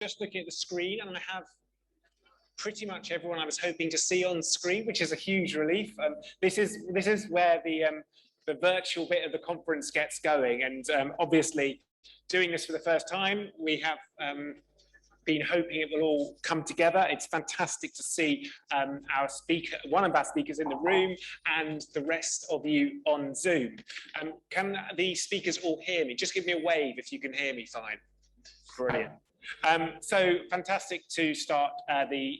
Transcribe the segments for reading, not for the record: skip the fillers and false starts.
just looking at the screen, and I have pretty much everyone I was hoping to see on screen, which is a huge relief. This is where the virtual bit of the conference gets going, and obviously doing this for the first time, we have been hoping it will all come together. It's fantastic to see our speaker, one of our speakers in the room, and the rest of you on Zoom. Can the speakers all hear me? Just give me a wave if you can hear me fine. Brilliant. So fantastic to start the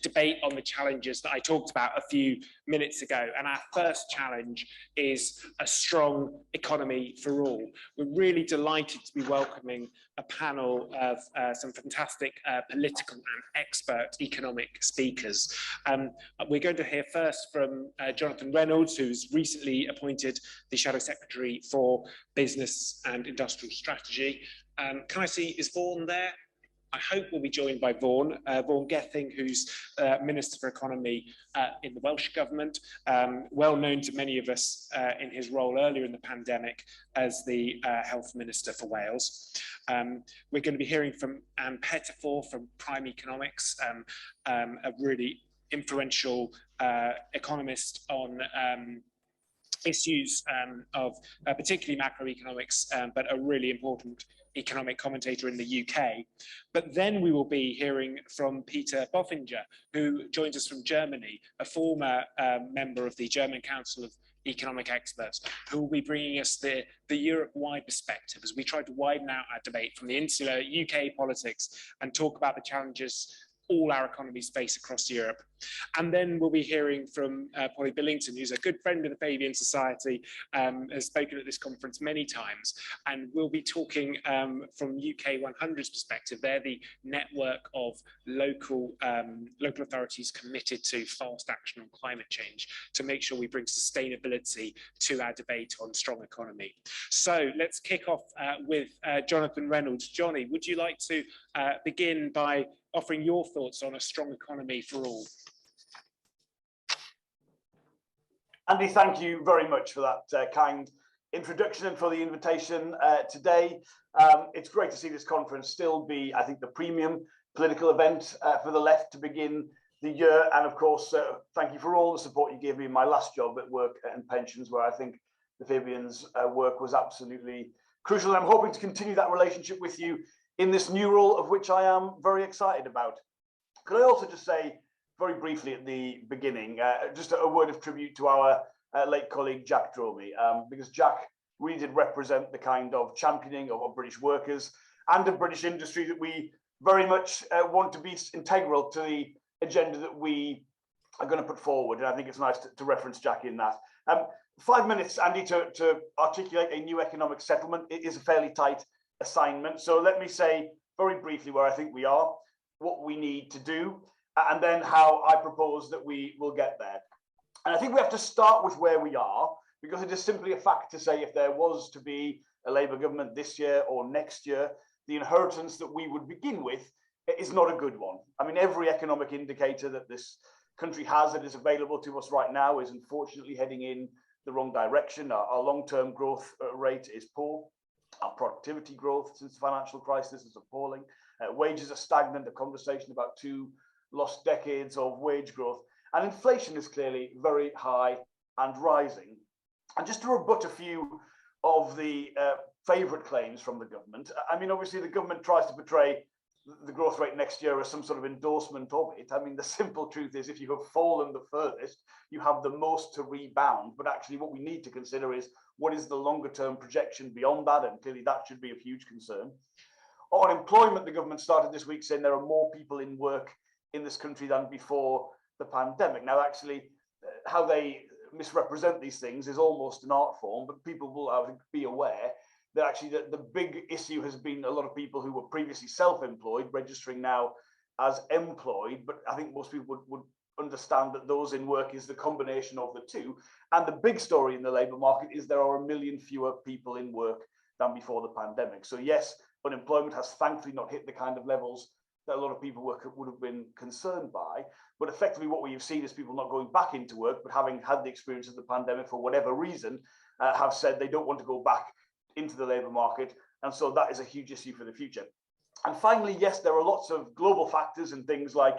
debate on the challenges that I talked about a few minutes ago. And our first challenge is a strong economy for all. We're really delighted to be welcoming a panel of some fantastic political and expert economic speakers. We're going to hear first from Jonathan Reynolds, who's recently appointed the Shadow Secretary for Business and Industrial Strategy. Can I see, is Vaughan there? I hope we'll be joined by Vaughan Gething, who's Minister for Economy in the Welsh Government, well known to many of us in his role earlier in the pandemic as the Health Minister for Wales. We're going to be hearing from Pettifor from Prime Economics, a really influential economist on issues of particularly macroeconomics, but a really important economic commentator in the UK. But then we will be hearing from Peter Bofinger, who joins us from Germany, a former member of the German Council of Economic Experts, who will be bringing us the Europe-wide perspective as we try to widen out our debate from the insular UK politics and talk about the challenges all our economies face across Europe. And then we'll be hearing from Billington, who's a good friend of the Fabian Society, has spoken at this conference many times, and we'll be talking from UK 100's perspective. They're the network of local authorities committed to fast action on climate change to make sure we bring sustainability to our debate on strong economy. So let's kick off with Jonathan Reynolds. Johnny, would you like to begin by offering your thoughts on a strong economy for all? Andy, thank you very much for that kind introduction and for the invitation today. It's great to see this conference still be, I think, the premium political event for the left to begin the year. And of course, thank you for all the support you gave me in my last job at Work and Pensions, where I think the Fabians' work was absolutely crucial. And I'm hoping to continue that relationship with you in this new role, of which I am very excited about. Could I also just say very briefly at the beginning, just a word of tribute to our late colleague Jack Dromey, because Jack really did represent the kind of championing of British workers and of British industry that we very much want to be integral to the agenda that we are going to put forward. And I think it's nice to reference Jack in that. 5 minutes, Andy, to articulate a new economic settlement. It is a fairly tight assignment. So let me say very briefly where I think we are, what we need to do, and then how I propose that we will get there. And I think we have to start with where we are, because it is simply a fact to say if there was to be a Labour government this year or next year, the inheritance that we would begin with is not a good one. I mean, every economic indicator that this country has that is available to us right now is unfortunately heading in the wrong direction. Our long-term growth rate is poor. Our productivity growth since the financial crisis is appalling. Wages are stagnant, a conversation about 2 lost decades of wage growth. And inflation is clearly very high and rising. And just to rebut a few of the favourite claims from the government, I mean, obviously the government tries to portray the growth rate next year as some sort of endorsement of it. I mean, the simple truth is if you have fallen the furthest, you have the most to rebound. But actually what we need to consider is what is the longer term projection beyond that? And clearly that should be of huge concern. On employment, the government started this week saying there are more people in work in this country than before the pandemic. Now, actually, how they misrepresent these things is almost an art form, but people will, I think, be aware that actually the big issue has been a lot of people who were previously self-employed registering now as employed. But I think most people would understand that those in work is the combination of the two. And the big story in the labour market is there are 1 million fewer people in work than before the pandemic. So yes, unemployment has thankfully not hit the kind of levels that a lot of people would have been concerned by. But effectively what we've seen is people not going back into work, but having had the experience of the pandemic for whatever reason, have said they don't want to go back into the labour market. And so that is a huge issue for the future. And finally, yes, there are lots of global factors and things like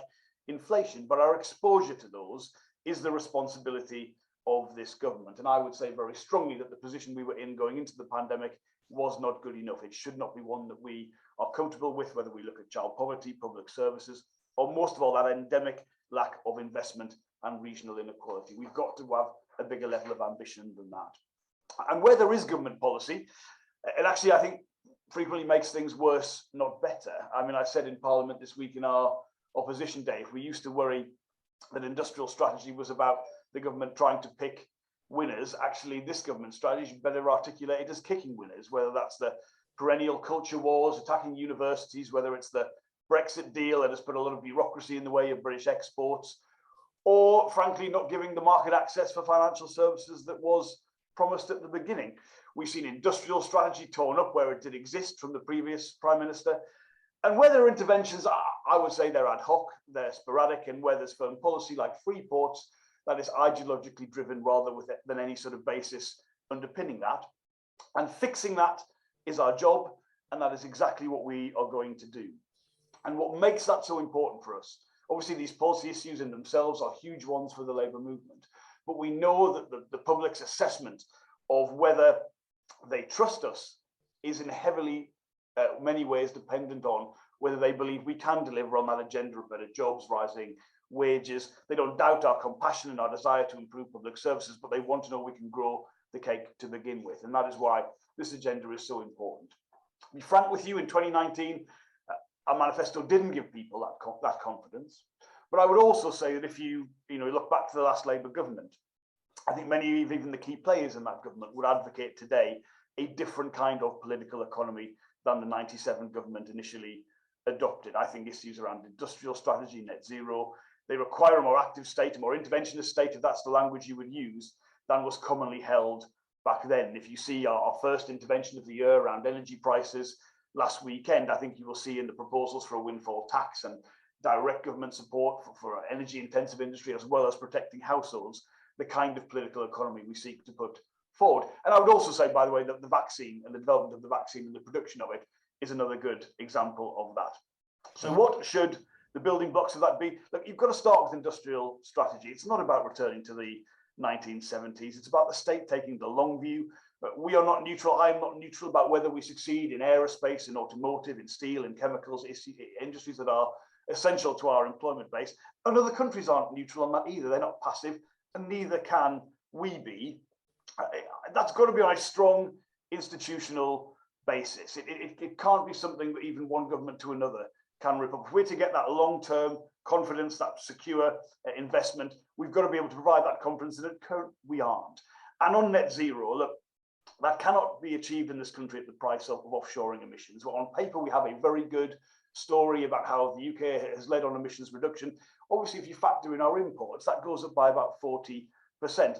inflation, but our exposure to those is the responsibility of this government. And I would say very strongly that the position we were in going into the pandemic was not good enough. It should not be one that we are comfortable with, whether we look at child poverty, public services, or most of all, that endemic lack of investment and regional inequality. We've got to have a bigger level of ambition than that. And where there is government policy, it actually, I think, frequently makes things worse, not better. I mean, I said in Parliament this week in our opposition day, if we used to worry that industrial strategy was about the government trying to pick winners, actually this government strategy is better articulated as kicking winners, whether that's the perennial culture wars, attacking universities, whether it's the Brexit deal that has put a lot of bureaucracy in the way of British exports, or frankly, not giving the market access for financial services that was promised at the beginning. We've seen industrial strategy torn up where it did exist from the previous Prime Minister. And where there are interventions, I would say they're ad hoc, they're sporadic, and where there's firm policy like free ports, that is ideologically driven rather than any sort of basis underpinning that. And fixing that is our job, and that is exactly what we are going to do. And what makes that so important for us, obviously these policy issues in themselves are huge ones for the Labour movement, but we know that the public's assessment of whether they trust us is in many ways dependent on whether they believe we can deliver on that agenda of better jobs, rising wages. They don't doubt our compassion and our desire to improve public services, but they want to know we can grow the cake to begin with. And that is why this agenda is so important. To be frank with you, in 2019, our manifesto didn't give people that confidence. But I would also say that if you look back to the last Labour government, I think many, even the key players in that government, would advocate today a different kind of political economy than the 97 government initially adopted. I think issues around industrial strategy, net zero, they require a more active state, a more interventionist state, if that's the language you would use, than was commonly held back then. If you see our first intervention of the year around energy prices last weekend, I think you will see in the proposals for a windfall tax and direct government support for energy intensive industry, as well as protecting households, the kind of political economy we seek to put forward. And I would also say, by the way, that the vaccine and the development of the vaccine and the production of it is another good example of that. So what should the building blocks of that be? Look, you've got to start with industrial strategy. It's not about returning to the 1970s. It's about the state taking the long view. We are not neutral. I'm not neutral about whether we succeed in aerospace, in automotive, in steel, in chemicals, industries that are essential to our employment base. And other countries aren't neutral on that either. They're not passive, and neither can we be. That's got to be on a strong institutional basis. It can't be something that even one government to another can rip up. If we're to get that long-term confidence, that secure investment, we've got to be able to provide that confidence, and we aren't. And on net zero, look, that cannot be achieved in this country at the price of offshoring emissions. Well, on paper, we have a very good story about how the UK has led on emissions reduction. Obviously, if you factor in our imports, that goes up by about 40%.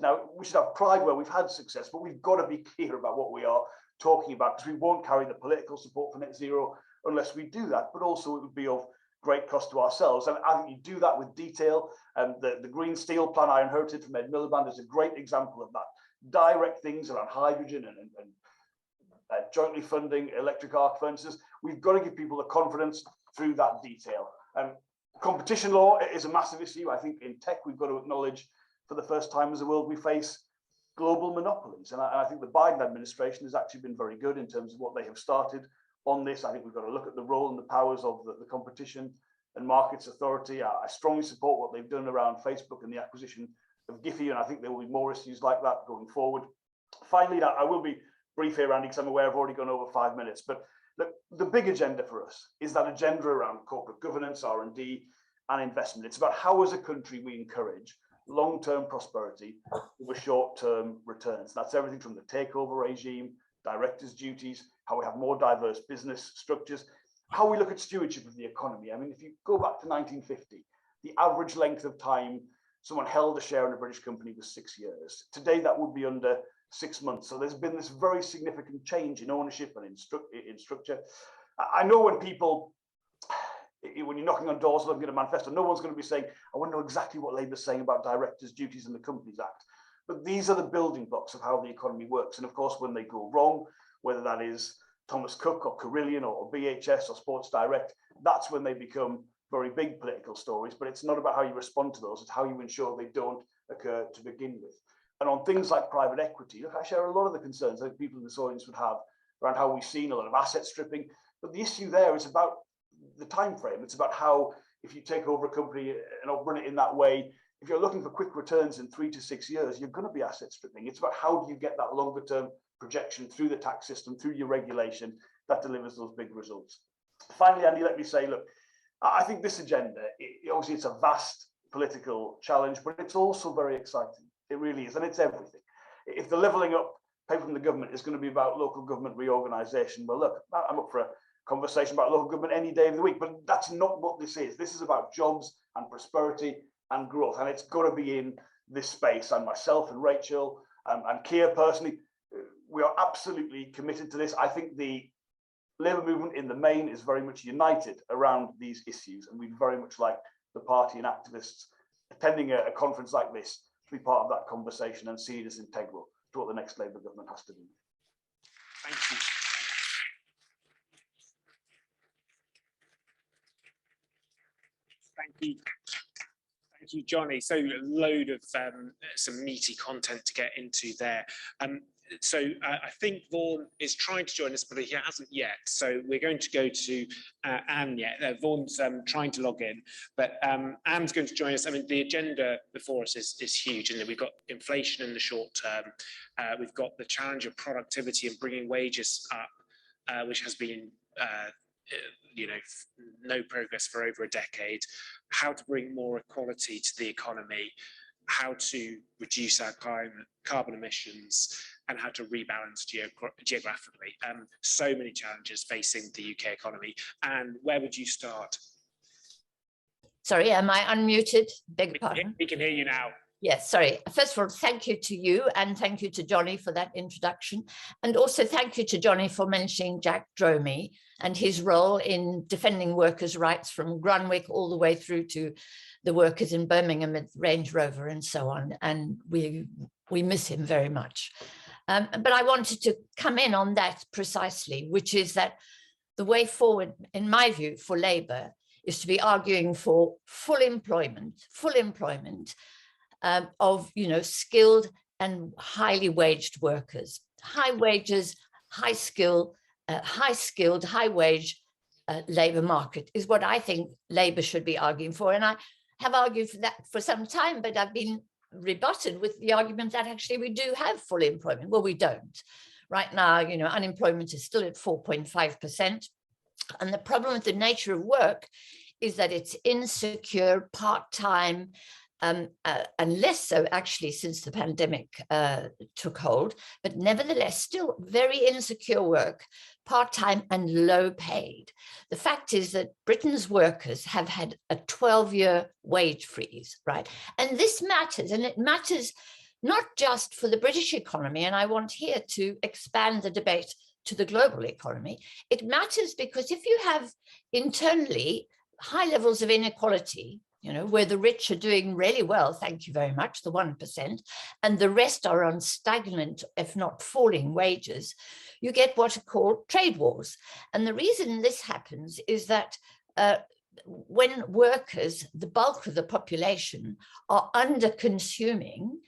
Now, we should have pride where we've had success, but we've got to be clear about what we are talking about, because we won't carry the political support for net zero unless we do that, but also it would be of great cost to ourselves. And I think you do that with detail. The Green Steel plan I inherited from Ed Miliband is a great example of that. Direct things around hydrogen and jointly funding electric arc furnaces. We've got to give people the confidence through that detail. Competition law is a massive issue. I think in tech, we've got to acknowledge for the first time as a world, we face global monopolies. And I think the Biden administration has actually been very good in terms of what they have started on this. I think we've got to look at the role and the powers of the Competition and Markets Authority. I strongly support what they've done around Facebook and the acquisition of Gething, and I think there will be more issues like that going forward. Finally, I will be brief here, Andy, because I'm aware I've already gone over 5 minutes, but look, the big agenda for us is that agenda around corporate governance, R&D, and investment. It's about how as a country we encourage long-term prosperity over short-term returns. That's everything from the takeover regime, directors' duties, how we have more diverse business structures, how we look at stewardship of the economy. I mean, if you go back to 1950, the average length of time someone held a share in a British company was 6 years. Today, that would be under 6 months. So there's been this very significant change in ownership and in structure. I know when you're knocking on doors looking at a manifesto, no one's going to be saying, I want to know exactly what Labour's saying about directors' duties in the Companies Act. But these are the building blocks of how the economy works. And of course, when they go wrong, whether that is Thomas Cook or Carillion or BHS or Sports Direct, that's when they become very big political stories. But it's not about how you respond to those, it's how you ensure they don't occur to begin with. And on things like private equity, look, I share a lot of the concerns that people in this audience would have around how we've seen a lot of asset stripping. But the issue there is about the time frame. It's about how, if you take over a company and run it in that way, if you're looking for quick returns in 3 to 6 years, you're going to be asset stripping. It's about how do you get that longer term projection through the tax system, through your regulation that delivers those big results. Finally, Andy, let me say, look, I think this agenda, obviously it's a vast political challenge, but it's also very exciting. It really is, and it's everything. If the levelling up paper from the government is going to be about local government reorganisation, well, look, I'm up for a conversation about local government any day of the week, but that's not what this is. This is about jobs and prosperity and growth, and it's got to be in this space. And myself and Rachel and Keir personally, we are absolutely committed to this. I think the Labour movement in the main is very much united around these issues, and we'd very much like the party and activists attending a conference like this to be part of that conversation and see it as integral to what the next Labour government has to do. Thank you. Thank you. Thank you, Johnny. So a load of some meaty content to get into there. So I think Vaughan is trying to join us, but he hasn't yet. So we're going to go to Anne yet. Vaughan's trying to log in, but Anne's going to join us. I mean, the agenda before us is huge, and we've got inflation in the short term. We've got the challenge of productivity and bringing wages up, which has been no progress for over a decade. How to bring more equality to the economy, how to reduce our carbon emissions, and how to rebalance geographically. So many challenges facing the UK economy. And where would you start? Sorry, am I unmuted? Beg your pardon. We can hear you now. Yes, sorry. First of all, thank you to you, and thank you to Johnny for that introduction. And also thank you to Johnny for mentioning Jack Dromey and his role in defending workers' rights from Grunwick all the way through to the workers in Birmingham at Range Rover and so on. And we miss him very much. But I wanted to come in on that precisely, which is that the way forward, in my view, for Labour is to be arguing for full employment of skilled and highly waged workers. High wages, high skilled, high wage labour market is what I think Labour should be arguing for. And I have argued for that for some time, but I've been rebutted with the argument that actually we do have full employment. Well, we don't. Right now, unemployment is still at 4.5%. And the problem with the nature of work is that it's insecure, part-time, and less so actually since the pandemic took hold, but nevertheless still very insecure work, part-time and low paid. The fact is that Britain's workers have had a 12-year wage freeze, right? And this matters, and it matters not just for the British economy, and I want here to expand the debate to the global economy. It matters because if you have internally high levels of inequality, where the rich are doing really well, thank you very much, the 1%, and the rest are on stagnant, if not falling wages, you get what are called trade wars. And the reason this happens is that when workers, the bulk of the population, are under-consuming,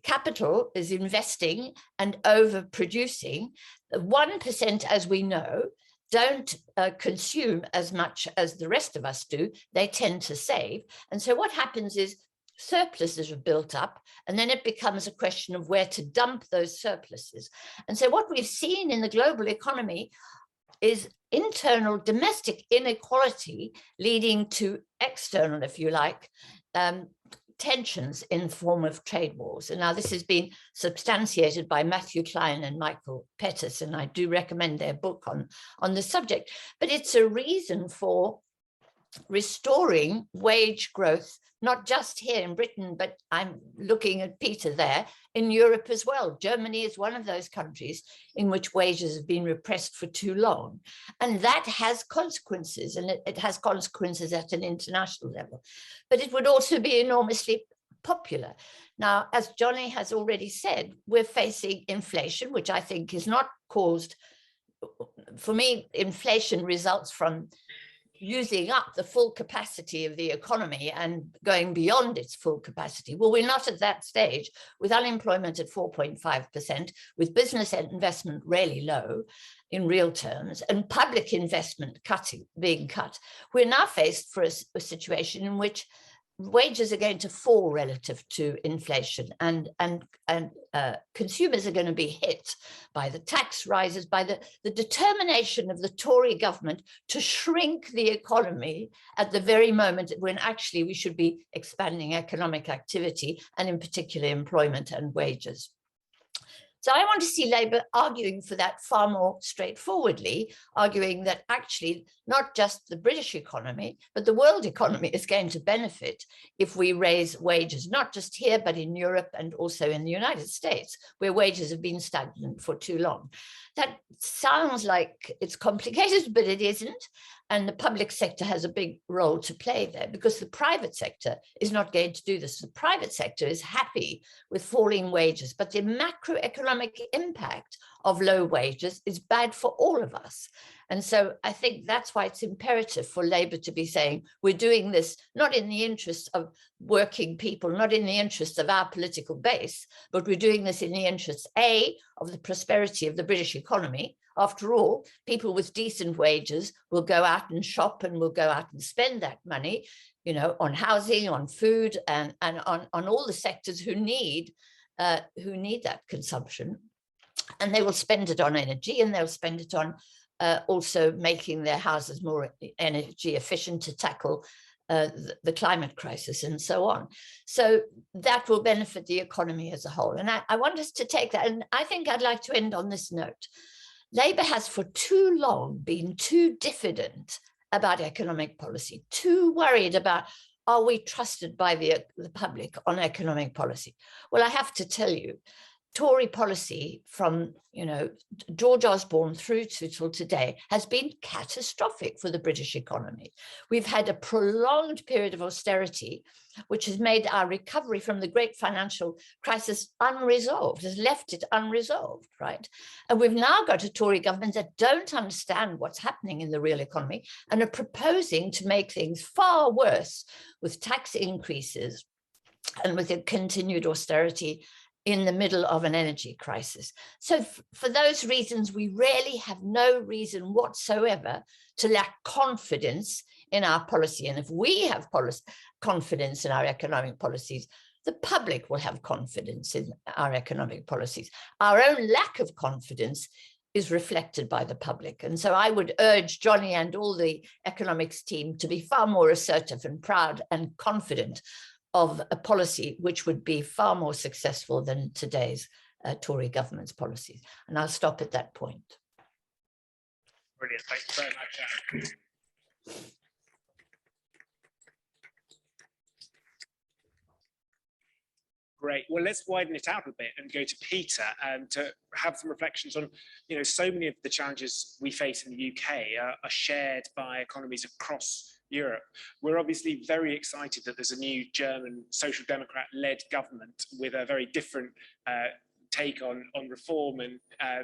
capital is investing and overproducing. 1%, as we know, don't consume as much as the rest of us do. They tend to save. And so what happens is surpluses are built up, and then it becomes a question of where to dump those surpluses. And so what we've seen in the global economy is internal domestic inequality leading to external, if you like, tensions in the form of trade wars. And now this has been substantiated by Matthew Klein and Michael Pettis, and I do recommend their book on the subject. But it's a reason for restoring wage growth, not just here in Britain, but I'm looking at Peter there, in Europe as well. Germany is one of those countries in which wages have been repressed for too long. And that has consequences, and it has consequences at an international level. But it would also be enormously popular. Now, as Johnny has already said, we're facing inflation, which I think is not caused for me, inflation results from using up the full capacity of the economy and going beyond its full capacity. Well, we're not at that stage, with unemployment at 4.5%, with business investment really low in real terms, and public investment being cut. We're now faced for a situation in which wages are going to fall relative to inflation, and consumers are going to be hit by the tax rises, by the determination of the Tory government to shrink the economy at the very moment when actually we should be expanding economic activity, and in particular employment and wages. So I want to see Labour arguing for that far more straightforwardly, arguing that actually not just the British economy, but the world economy is going to benefit if we raise wages, not just here, but in Europe and also in the United States, where wages have been stagnant for too long. That sounds like it's complicated, but it isn't. And the public sector has a big role to play there, because the private sector is not going to do this. The private sector is happy with falling wages, but the macroeconomic impact of low wages is bad for all of us. And so I think that's why it's imperative for Labour to be saying, we're doing this not in the interest of working people, not in the interest of our political base, but we're doing this in the interest, A, of the prosperity of the British economy. After all, people with decent wages will go out and shop and will go out and spend that money, you know, on housing, on food, and on all the sectors who need that consumption. And they will spend it on energy, and they'll spend it on also making their houses more energy efficient to tackle the climate crisis and so on. So that will benefit the economy as a whole. And I want us to take that. And I think I'd like to end on this note. Labour has for too long been too diffident about economic policy, too worried about, are we trusted by the public on economic policy? Well, I have to tell you, Tory policy from, you know, George Osborne through to till today has been catastrophic for the British economy. We've had a prolonged period of austerity, which has made our recovery from the great financial crisis unresolved, has left it unresolved, right? And we've now got a Tory government that don't understand what's happening in the real economy and are proposing to make things far worse with tax increases and with a continued austerity in the middle of an energy crisis. So for those reasons, we really have no reason whatsoever to lack confidence in our policy. And if we have confidence in our economic policies, the public will have confidence in our economic policies. Our own lack of confidence is reflected by the public. And so I would urge Johnny and all the economics team to be far more assertive and proud and confident of a policy which would be far more successful than today's Tory government's policies. And I'll stop at that point. Brilliant, thank you very much, Anne. Great. Well, let's widen it out a bit and go to Peter to have some reflections on, you know, so many of the challenges we face in the UK are shared by economies across Europe. We're obviously very excited that there's a new German Social Democrat-led government with a very different take on reform and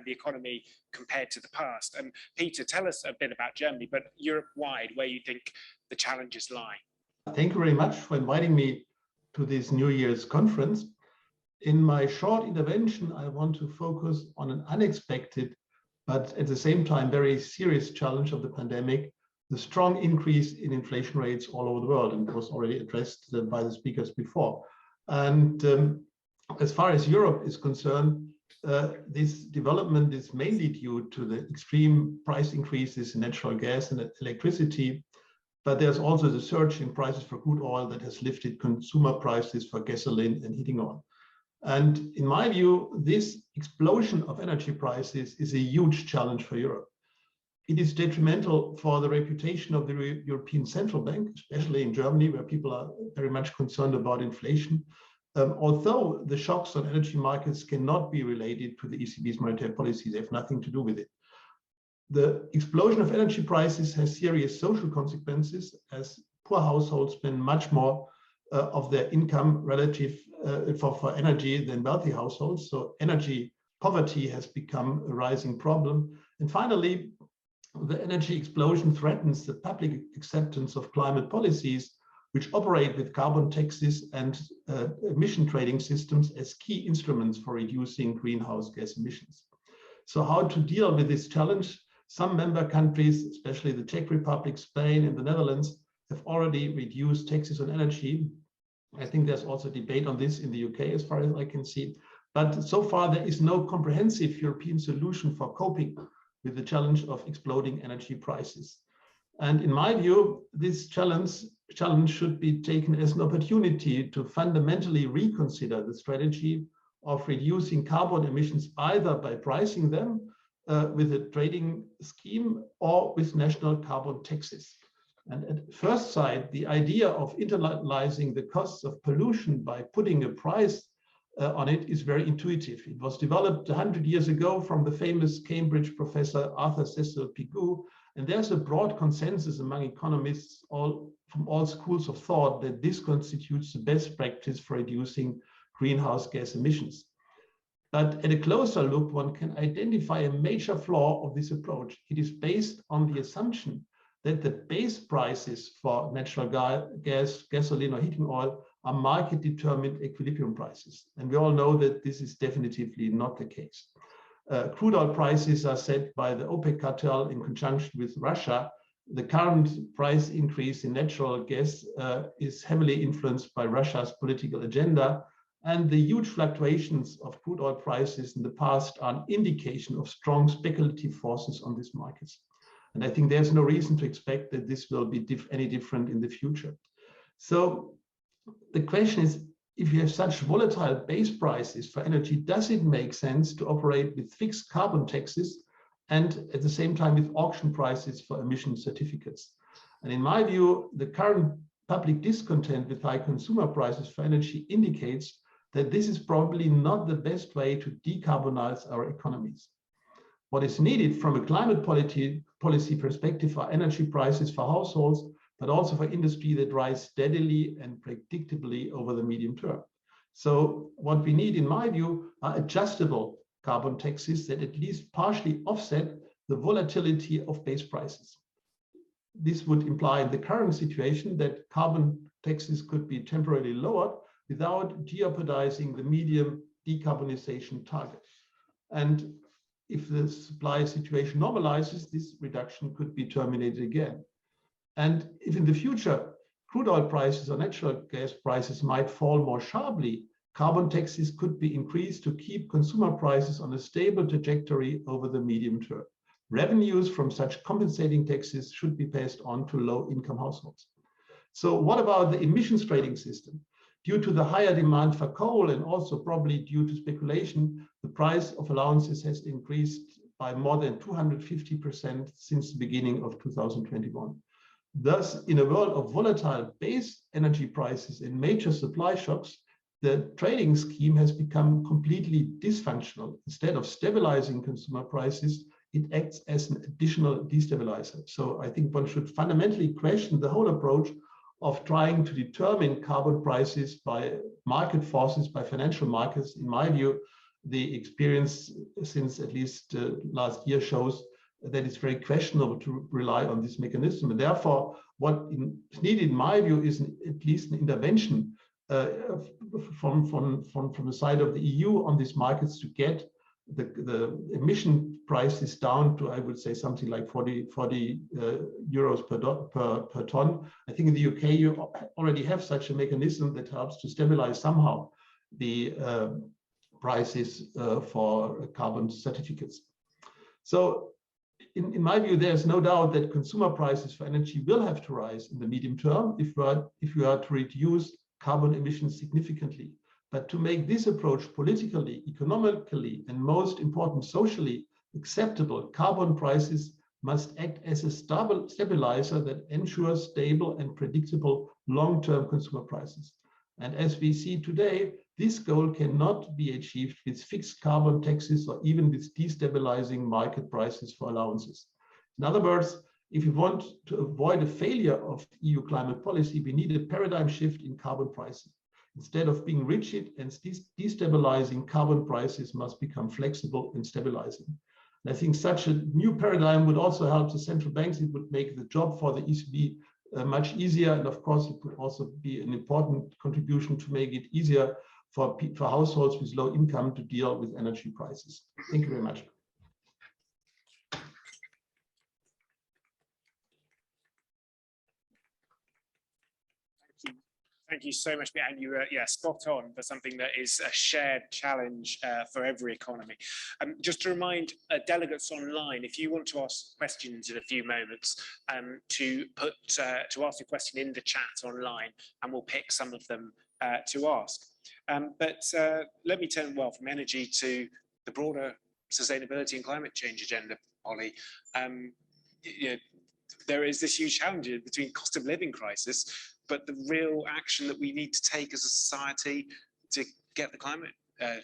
the economy compared to the past. And Peter, tell us a bit about Germany, but Europe-wide, where you think the challenges lie. Thank you very much for inviting me to this New Year's conference. In my short intervention, I want to focus on an unexpected, but at the same time, very serious challenge of the pandemic, the strong increase in inflation rates all over the world, and it was already addressed by the speakers before. And as far as Europe is concerned, this development is mainly due to the extreme price increases in natural gas and electricity, but there's also the surge in prices for crude oil that has lifted consumer prices for gasoline and heating oil. And in my view, this explosion of energy prices is a huge challenge for Europe. It is detrimental for the reputation of the European Central Bank, especially in Germany, where people are very much concerned about inflation. Although the shocks on energy markets cannot be related to the ECB's monetary policy, they have nothing to do with it. The explosion of energy prices has serious social consequences, as poor households spend much more of their income relative for energy than wealthy households. So energy poverty has become a rising problem. And finally, the energy explosion threatens the public acceptance of climate policies which operate with carbon taxes and emission trading systems as key instruments for reducing greenhouse gas emissions. So how to deal with this challenge? Some member countries, especially the Czech Republic, Spain, and the Netherlands, have already reduced taxes on energy. I think there's also debate on this in the UK, as far as I can see. But so far, there is no comprehensive European solution for coping with the challenge of exploding energy prices. And in my view, this challenge should be taken as an opportunity to fundamentally reconsider the strategy of reducing carbon emissions, either by pricing them with a trading scheme or with national carbon taxes. And at first sight, the idea of internalizing the costs of pollution by putting a price on it is very intuitive. It was developed 100 years ago from the famous Cambridge professor Arthur Cecil Pigou, and there's a broad consensus among economists from all schools of thought that this constitutes the best practice for reducing greenhouse gas emissions. But at a closer look, one can identify a major flaw of this approach. It is based on the assumption that the base prices for natural gas, gasoline, or heating oil are market-determined equilibrium prices. And we all know that this is definitively not the case. Crude oil prices are set by the OPEC cartel in conjunction with Russia. The current price increase in natural gas is heavily influenced by Russia's political agenda, and the huge fluctuations of crude oil prices in the past are an indication of strong speculative forces on these markets. And I think there's no reason to expect that this will be any different in the future. So the question is, if you have such volatile base prices for energy, does it make sense to operate with fixed carbon taxes and at the same time with auction prices for emission certificates? And in my view, the current public discontent with high consumer prices for energy indicates that this is probably not the best way to decarbonize our economies. What is needed from a climate policy perspective are energy prices for households, but also for industry that rise steadily and predictably over the medium term. So what we need, in my view, are adjustable carbon taxes that at least partially offset the volatility of base prices. This would imply in the current situation that carbon taxes could be temporarily lowered without jeopardizing the medium decarbonization target. And if the supply situation normalizes, this reduction could be terminated again. And if in the future crude oil prices or natural gas prices might fall more sharply, carbon taxes could be increased to keep consumer prices on a stable trajectory over the medium term. Revenues from such compensating taxes should be passed on to low-income households. So what about the emissions trading system? Due to the higher demand for coal and also probably due to speculation, the price of allowances has increased by more than 250% since the beginning of 2021. Thus, in a world of volatile base energy prices and major supply shocks, the trading scheme has become completely dysfunctional. Instead of stabilizing consumer prices, it acts as an additional destabilizer. So I think one should fundamentally question the whole approach of trying to determine carbon prices by market forces, by financial markets. In my view, the experience since at least last year shows that it's very questionable to rely on this mechanism. And therefore, what is needed, in my view, is at least an intervention from the side of the EU on these markets to get the emission prices down to, I would say, something like 40 euros per ton. I think in the UK, you already have such a mechanism that helps to stabilize somehow the prices for carbon certificates. So in my view, there's no doubt that consumer prices for energy will have to rise in the medium term if we are to reduce carbon emissions significantly. But to make this approach politically, economically, and most important, socially acceptable, carbon prices must act as a stabilizer that ensures stable and predictable long-term consumer prices. And as we see today, this goal cannot be achieved with fixed carbon taxes or even with destabilizing market prices for allowances. In other words, if we want to avoid a failure of EU climate policy, we need a paradigm shift in carbon pricing. Instead of being rigid and destabilizing, carbon prices must become flexible and stabilizing. And I think such a new paradigm would also help the central banks. It would make the job for the ECB much easier. And of course, it could also be an important contribution to make it easier for households with low income to deal with energy prices. Thank you very much. Thank you so much, and you were spot on for something that is a shared challenge for every economy. Just to remind delegates online, if you want to ask questions in a few moments, to ask a question in the chat online, and we'll pick some of them to ask. But let me turn from energy to the broader sustainability and climate change agenda, Polly. There is this huge challenge between cost of living crisis, but the real action that we need to take as a society to get the climate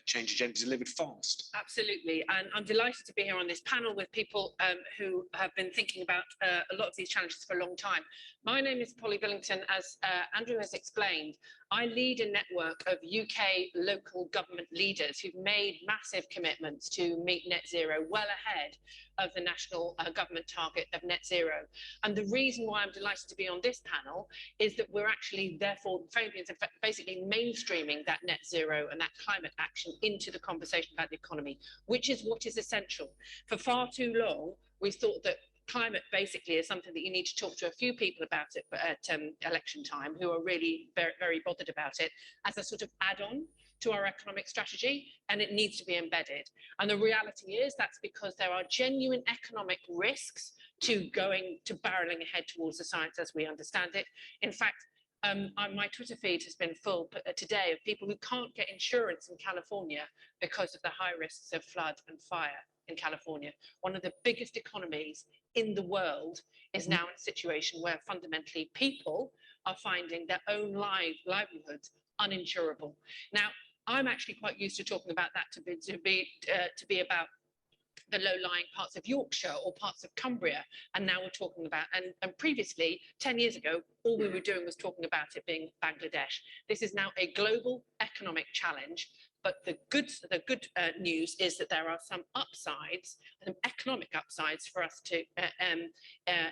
change agenda delivered fast. Absolutely, and I'm delighted to be here on this panel with people who have been thinking about a lot of these challenges for a long time. My name is Polly Billington. As Andrew has explained, I lead a network of UK local government leaders who've made massive commitments to meet net zero well ahead of the national government target of net zero. And the reason why I'm delighted to be on this panel is that we're actually, therefore, Fabians are basically mainstreaming that net zero and that climate action into the conversation about the economy, which is what is essential. For far too long, we thought that climate basically is something that you need to talk to a few people about it at election time who are really very, very bothered about it as a sort of add-on to our economic strategy, and it needs to be embedded. And the reality is that's because there are genuine economic risks to barreling ahead towards the science as we understand it. In fact, my Twitter feed has been full today of people who can't get insurance in California because of the high risks of flood and fire in California. One of the biggest economies in the world is now in a situation where fundamentally people are finding their own livelihoods uninsurable. Now, I'm actually quite used to talking about that to be about the low-lying parts of Yorkshire or parts of Cumbria, and now we're talking about, and previously, 10 years ago, all we were doing was talking about it being Bangladesh. This is now a global economic challenge, but the good news is that there are some upsides, some economic upsides for us to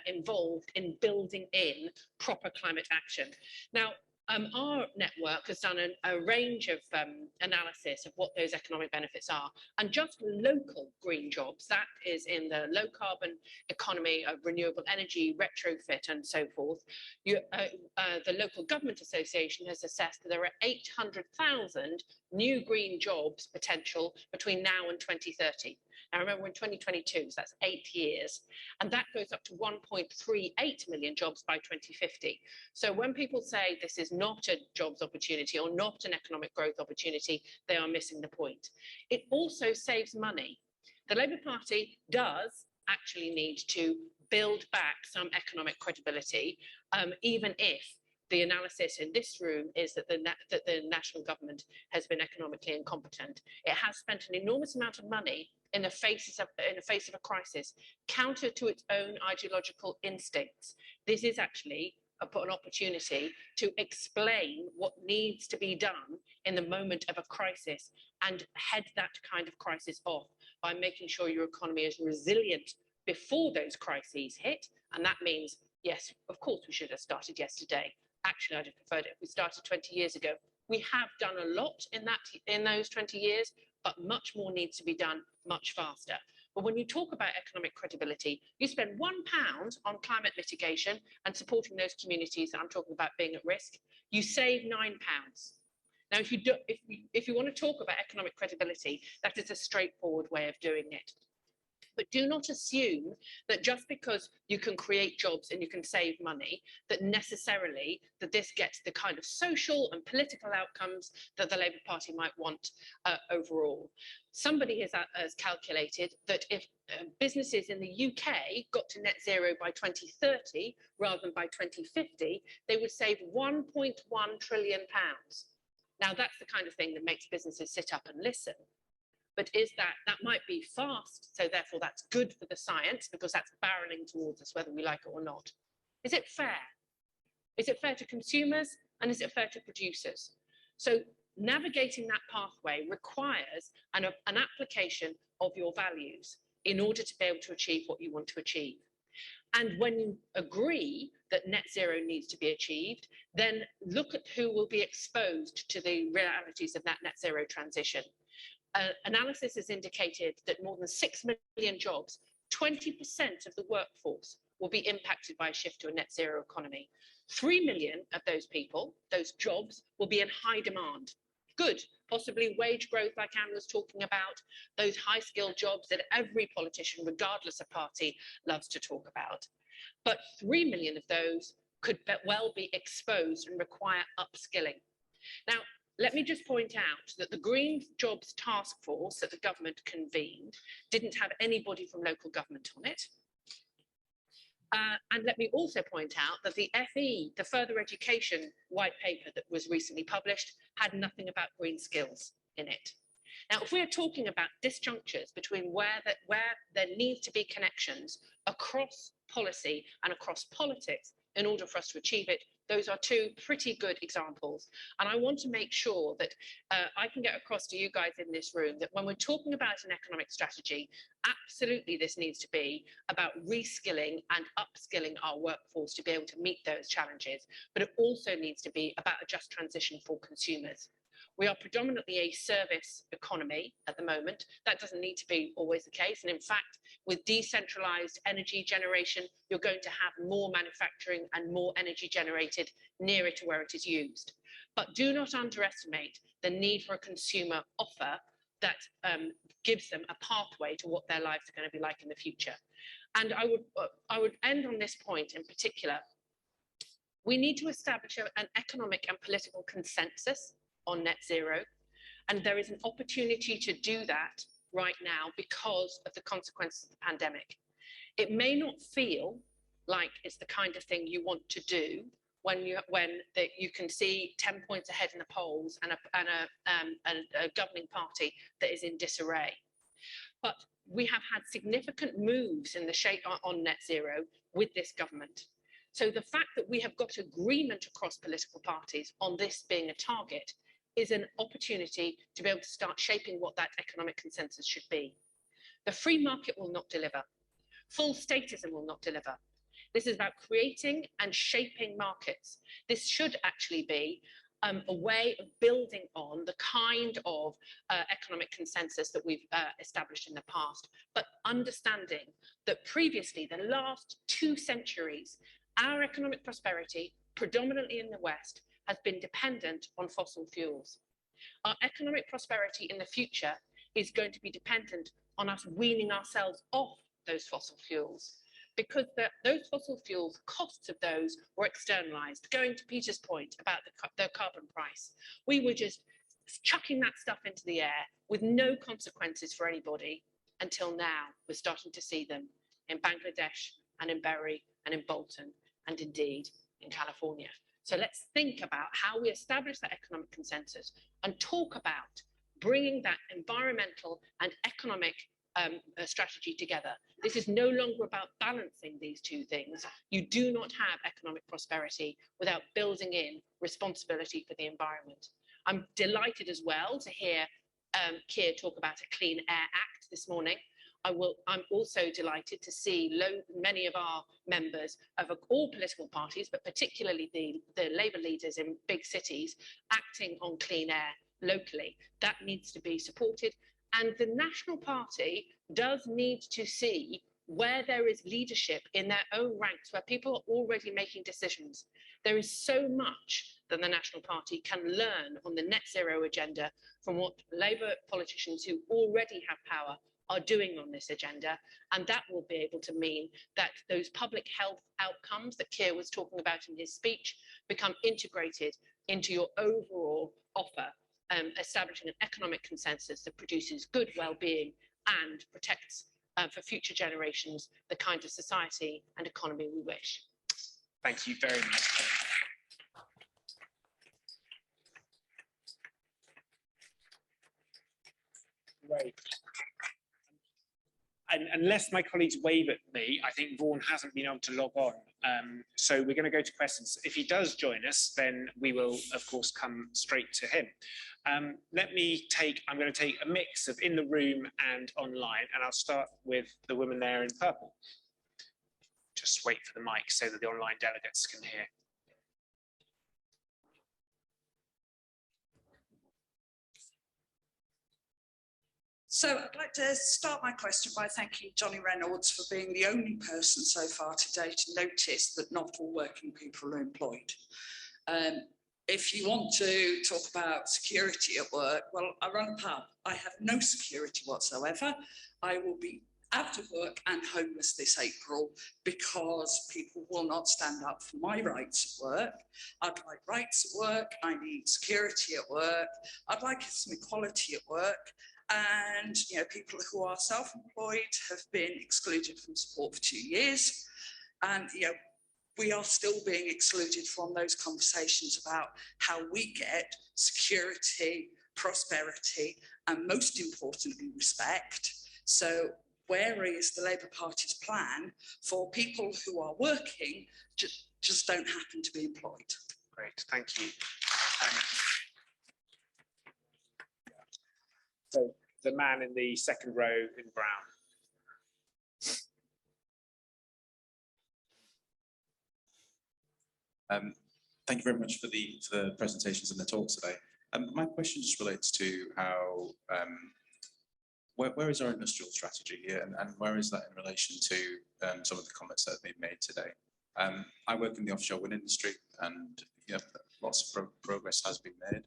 involved in building in proper climate action. Now, our network has done a range of analysis of what those economic benefits are, and just local green jobs, that is in the low carbon economy of renewable energy, retrofit and so forth. The Local Government Association has assessed that there are 800,000 new green jobs potential between now and 2030. Now remember, we're in 2022, so that's 8 years, and that goes up to 1.38 million jobs by 2050. So when people say this is not a jobs opportunity or not an economic growth opportunity, they are missing the point. It also saves money. The Labour Party does actually need to build back some economic credibility, even if the analysis in this room is that the national government has been economically incompetent. It has spent an enormous amount of money in the face of a crisis, counter to its own ideological instincts. This is actually an opportunity to explain what needs to be done in the moment of a crisis and head that kind of crisis off by making sure your economy is resilient before those crises hit. And that means, yes, of course, we should have started yesterday. Actually, I'd have preferred it if we started 20 years ago. We have done a lot in those 20 years, but much more needs to be done much faster. But when you talk about economic credibility, you spend £1 on climate mitigation and supporting those communities that I'm talking about being at risk, you save £9. Now, if you want to talk about economic credibility, that is a straightforward way of doing it. But do not assume that just because you can create jobs and you can save money, that necessarily that this gets the kind of social and political outcomes that the Labour Party might want overall. Somebody has calculated that if businesses in the UK got to net zero by 2030 rather than by 2050, they would save £1.1 trillion. Now, that's the kind of thing that makes businesses sit up and listen. But that might be fast, so therefore that's good for the science because that's barreling towards us whether we like it or not. Is it fair? Is it fair to consumers and is it fair to producers? So navigating that pathway requires an application of your values. in order to be able to achieve what you want to achieve. And when you agree that net zero needs to be achieved, then look at who will be exposed to the realities of that net zero transition. Analysis has indicated that more than 6 million jobs, 20% of the workforce, will be impacted by a shift to a net zero economy. 3 million of those people, those jobs, will be in high demand. Good, possibly wage growth like Anne was talking about, those high skilled jobs that every politician, regardless of party, loves to talk about. But 3 million of those could well be exposed and require upskilling. Now, let me just point out that the Green Jobs Task Force that the government convened didn't have anybody from local government on it. And let me also point out that the FE, the Further Education White Paper that was recently published, had nothing about green skills in it. Now, if we're talking about disjunctures between where there needs to be connections across policy and across politics in order for us to achieve it, those are two pretty good examples. And I want to make sure that I can get across to you guys in this room that when we're talking about an economic strategy, absolutely this needs to be about reskilling and upskilling our workforce to be able to meet those challenges. But it also needs to be about a just transition for consumers. We are predominantly a service economy at the moment. That doesn't need to be always the case. And in fact, with decentralized energy generation, you're going to have more manufacturing and more energy generated nearer to where it is used. But do not underestimate the need for a consumer offer that gives them a pathway to what their lives are going to be like in the future. And I would end on this point in particular. We need to establish an economic and political consensus on net zero, and there is an opportunity to do that right now because of the consequences of the pandemic. It may not feel like it's the kind of thing you want to do when you can see 10 points ahead in the polls and a governing party that is in disarray. But we have had significant moves in the shape on net zero with this government. So the fact that we have got agreement across political parties on this being a target is an opportunity to be able to start shaping what that economic consensus should be. The free market will not deliver. Full statism will not deliver. This is about creating and shaping markets. This should actually be a way of building on the kind of economic consensus that we've established in the past, but understanding that previously, the last 2 centuries, our economic prosperity, predominantly in the West, has been dependent on fossil fuels. Our economic prosperity in the future is going to be dependent on us weaning ourselves off those fossil fuels, because those fossil fuels, costs of those were externalized. Going to Peter's point about the carbon price, we were just chucking that stuff into the air with no consequences for anybody until now. We're starting to see them in Bangladesh and in Bury and in Bolton and indeed in California. So let's think about how we establish that economic consensus and talk about bringing that environmental and economic strategy together. This is no longer about balancing these two things. You do not have economic prosperity without building in responsibility for the environment. I'm delighted as well to hear Keir talk about a Clean Air Act this morning. I'm also delighted to see many of our members of all political parties, but particularly the Labour leaders in big cities, acting on clean air locally. That needs to be supported. And the National Party does need to see where there is leadership in their own ranks, where people are already making decisions. There is so much that the National Party can learn on the net zero agenda from what Labour politicians who already have power are doing on this agenda, and that will be able to mean that those public health outcomes that Keir was talking about in his speech become integrated into your overall offer, establishing an economic consensus that produces good well-being and protects for future generations the kind of society and economy we wish. Thank you very much. Great. And unless my colleagues wave at me, I think Vaughan hasn't been able to log on. So we're going to go to questions. If he does join us, then we will, of course, come straight to him. I'm going to take a mix of in the room and online, and I'll start with the woman there in purple. Just wait for the mic so that the online delegates can hear. So I'd like to start my question by thanking Johnny Reynolds for being the only person so far today to notice that not all working people are employed. If you want to talk about security at work, well, I run a pub. I have no security whatsoever. I will be out of work and homeless this April because people will not stand up for my rights at work. I'd like rights at work. I need security at work. I'd like some equality at work. And people who are self-employed have been excluded from support for 2 years. And we are still being excluded from those conversations about how we get security, prosperity, and most importantly, respect. So where is the Labour Party's plan for people who are working, just don't happen to be employed? Great, thank you. So the man in the second row in brown. Thank you very much for the presentations and the talks today. My question just relates to how where is our industrial strategy here, and where is that in relation to some of the comments that have been made today? I work in the offshore wind industry, and lots of progress has been made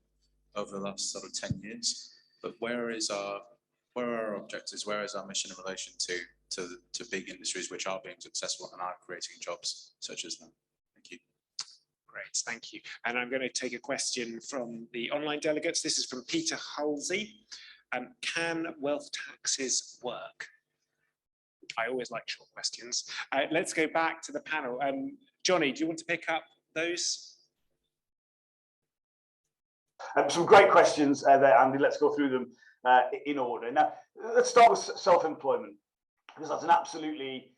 over the last sort of 10 years. But where are our objectives? Where is our mission in relation to big industries which are being successful and are creating jobs such as that? Thank you. Great, thank you. And I'm going to take a question from the online delegates. This is from Peter Halsey. Can wealth taxes work? I always like short questions. Let's go back to the panel. Johnny, do you want to pick up those? Some great questions there, Andy. Let's go through them in order. Now, let's start with self-employment, because that's an absolutely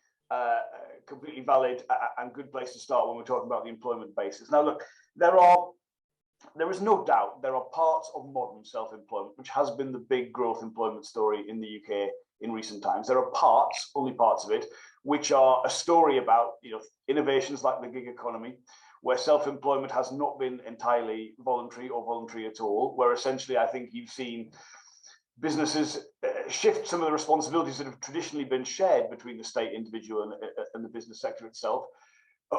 completely valid and good place to start when we're talking about the employment basis. Now, look, there is no doubt there are parts of modern self-employment, which has been the big growth employment story in the UK in recent times. There are parts, only parts of it, which are a story about innovations like the gig economy, where self-employment has not been entirely voluntary or voluntary at all, where essentially I think you've seen businesses shift some of the responsibilities that have traditionally been shared between the state, individual, and the business sector itself,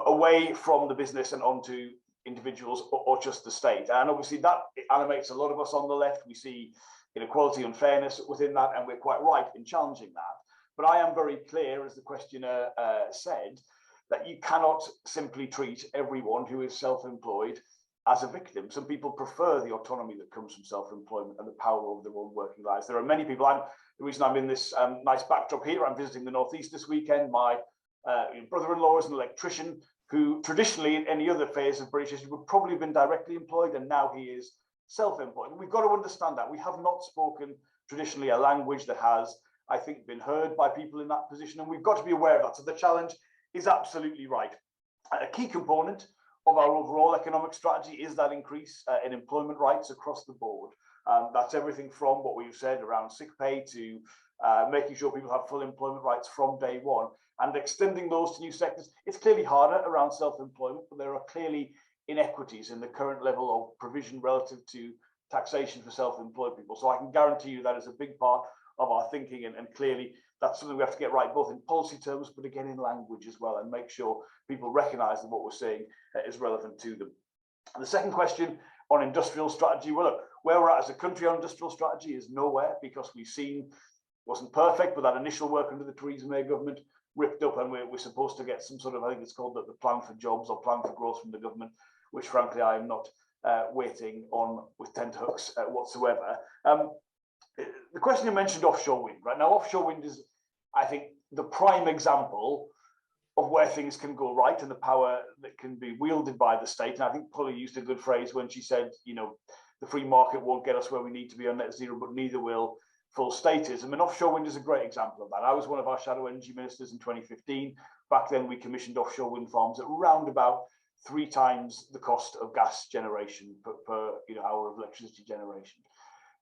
away from the business and onto individuals or just the state. And obviously that animates a lot of us on the left. We see inequality and fairness within that, and we're quite right in challenging that. But I am very clear, as the questioner said, that you cannot simply treat everyone who is self-employed as a victim. Some people prefer the autonomy that comes from self-employment and the power over their own working lives. There are many people, the reason I'm in this nice backdrop here, I'm visiting the Northeast this weekend. My brother-in-law is an electrician who traditionally in any other phase of British history would probably have been directly employed, and now he is self-employed. We've got to understand that. We have not spoken traditionally a language that has, I think, been heard by people in that position, and we've got to be aware of that. So the challenge is absolutely right. A key component of our overall economic strategy is that increase in employment rights across the board. That's everything from what we've said around sick pay to making sure people have full employment rights from day one and extending those to new sectors. It's clearly harder around self-employment, but there are clearly inequities in the current level of provision relative to taxation for self-employed people. So I can guarantee you that is a big part of our thinking, and clearly that's something we have to get right, both in policy terms, but again in language as well, and make sure people recognise that what we're saying is relevant to them. And the second question on industrial strategy, well, look, where we're at as a country on industrial strategy is nowhere, because we've seen, wasn't perfect, but that initial work under the Theresa May government ripped up, and we're supposed to get some sort of, I think it's called the plan for jobs or plan for growth from the government, which frankly I am not waiting on with tenterhooks whatsoever. The question you mentioned, offshore wind, right? Now, offshore wind is, I think, the prime example of where things can go right and the power that can be wielded by the state. And I think Polly used a good phrase when she said, the free market won't get us where we need to be on net zero, but neither will full statism. And offshore wind is a great example of that. I was one of our shadow energy ministers in 2015. Back then, we commissioned offshore wind farms at around about 3 times the cost of gas generation per hour of electricity generation.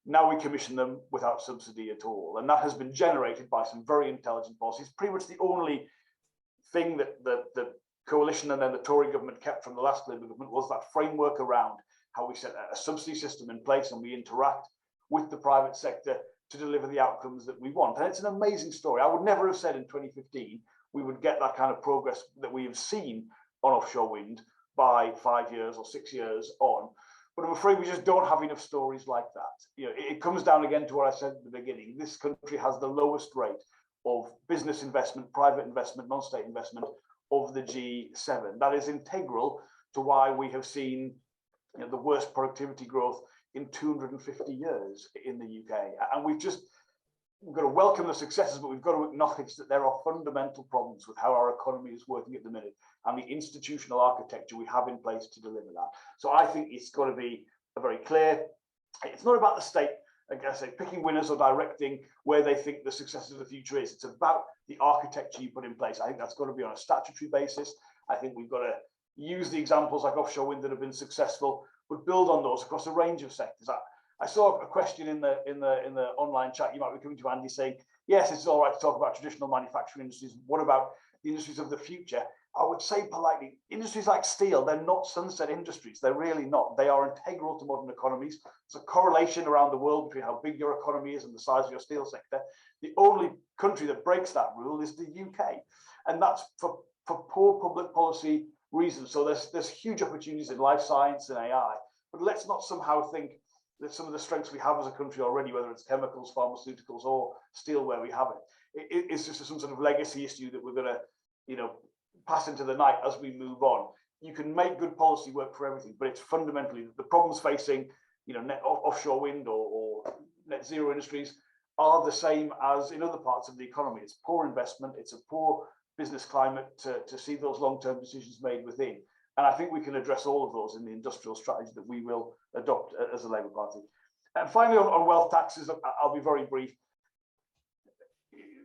Now we commission them without subsidy at all. And that has been generated by some very intelligent policies. Pretty much the only thing that the coalition and then the Tory government kept from the last Labour government was that framework around how we set a subsidy system in place and we interact with the private sector to deliver the outcomes that we want. And it's an amazing story. I would never have said in 2015 we would get that kind of progress that we have seen on offshore wind by 5 years or 6 years on. But I'm afraid we just don't have enough stories like that. You know, it comes down again to what I said at the beginning. This country has the lowest rate of business investment, private investment, non-state investment of the G7. That is integral to why we have seen, you know, the worst productivity growth in 250 years in the UK. And we've got to welcome the successes, but we've got to acknowledge that there are fundamental problems with how our economy is working at the minute and the institutional architecture we have in place to deliver that. So I think it's got to be a very clear, it's not about the state, like I say, picking winners or directing where they think the success of the future is. It's about the architecture you put in place. I think that's got to be on a statutory basis. I think we've got to use the examples like offshore wind that have been successful, but build on those across a range of sectors. I saw a question in the online chat. You might be coming to Andy saying, yes, it's all right to talk about traditional manufacturing industries. What about the industries of the future? I would say politely, industries like steel, they're not sunset industries. They're really not. They are integral to modern economies. There's a correlation around the world between how big your economy is and the size of your steel sector. The only country that breaks that rule is the UK. And that's for poor public policy reasons. So there's huge opportunities in life science and AI. But let's not somehow think that some of the strengths we have as a country already, whether it's chemicals, pharmaceuticals, or steel, where we have it's just some sort of legacy issue that we're going to, you know, pass into the night as we move on. You can make good policy work for everything, but it's fundamentally the problems facing, you know, offshore wind or net zero industries are the same as in other parts of the economy. It's poor investment, it's a poor business climate to see those long-term decisions made within. And I think we can address all of those in the industrial strategy that we will adopt as a Labour Party. And finally, on wealth taxes, I'll be very brief.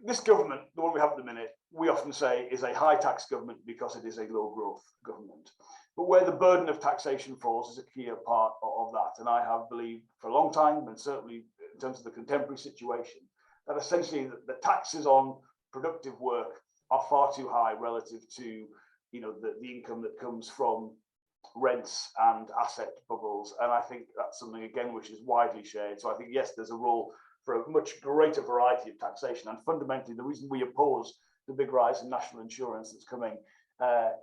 This government, the one we have at the minute, we often say is a high tax government because it is a low growth government. But where the burden of taxation falls is a key part of that. And I have believed for a long time, and certainly in terms of the contemporary situation, that essentially the taxes on productive work are far too high relative to, you know, the income that comes from rents and asset bubbles. And I think that's something, again, which is widely shared. So I think, yes, there's a role for a much greater variety of taxation. And fundamentally, the reason we oppose the big rise in national insurance that's coming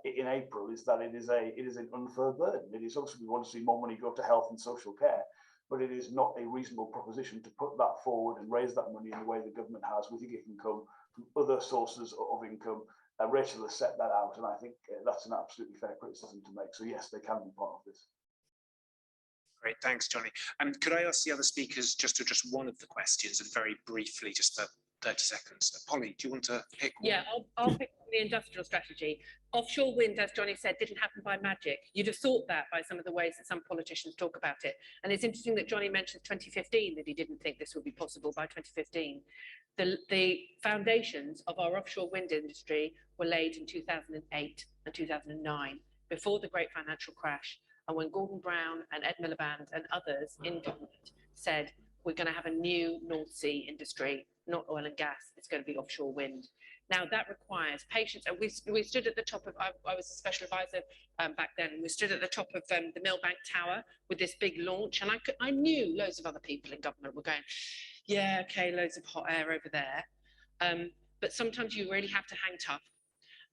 in April is that it is an unfair burden. It is obviously, we want to see more money go to health and social care, but it is not a reasonable proposition to put that forward and raise that money in the way the government has. We think it can come from other sources of income. Rachel has set that out, and I think that's an absolutely fair criticism to make. So yes, they can be part of this. Great, thanks, Johnny. Could I ask the other speakers just to address one of the questions and very briefly, just 30 seconds. Polly, do you want to pick one? Yeah, I'll pick the industrial strategy. Offshore wind, as Johnny said, didn't happen by magic. You'd have thought that by some of the ways that some politicians talk about it. And it's interesting that Johnny mentioned 2015, that he didn't think this would be possible by 2015. The foundations of our offshore wind industry were laid in 2008 and 2009, before the great financial crash. And when Gordon Brown and Ed Miliband and others in government said, we're going to have a new North Sea industry, not oil and gas, it's going to be offshore wind. Now that requires patience. And we stood at the top of, I was a special advisor back then, and we stood at the top of the Millbank Tower with this big launch. And I knew loads of other people in government were going, yeah, okay, loads of hot air over there. But sometimes you really have to hang tough.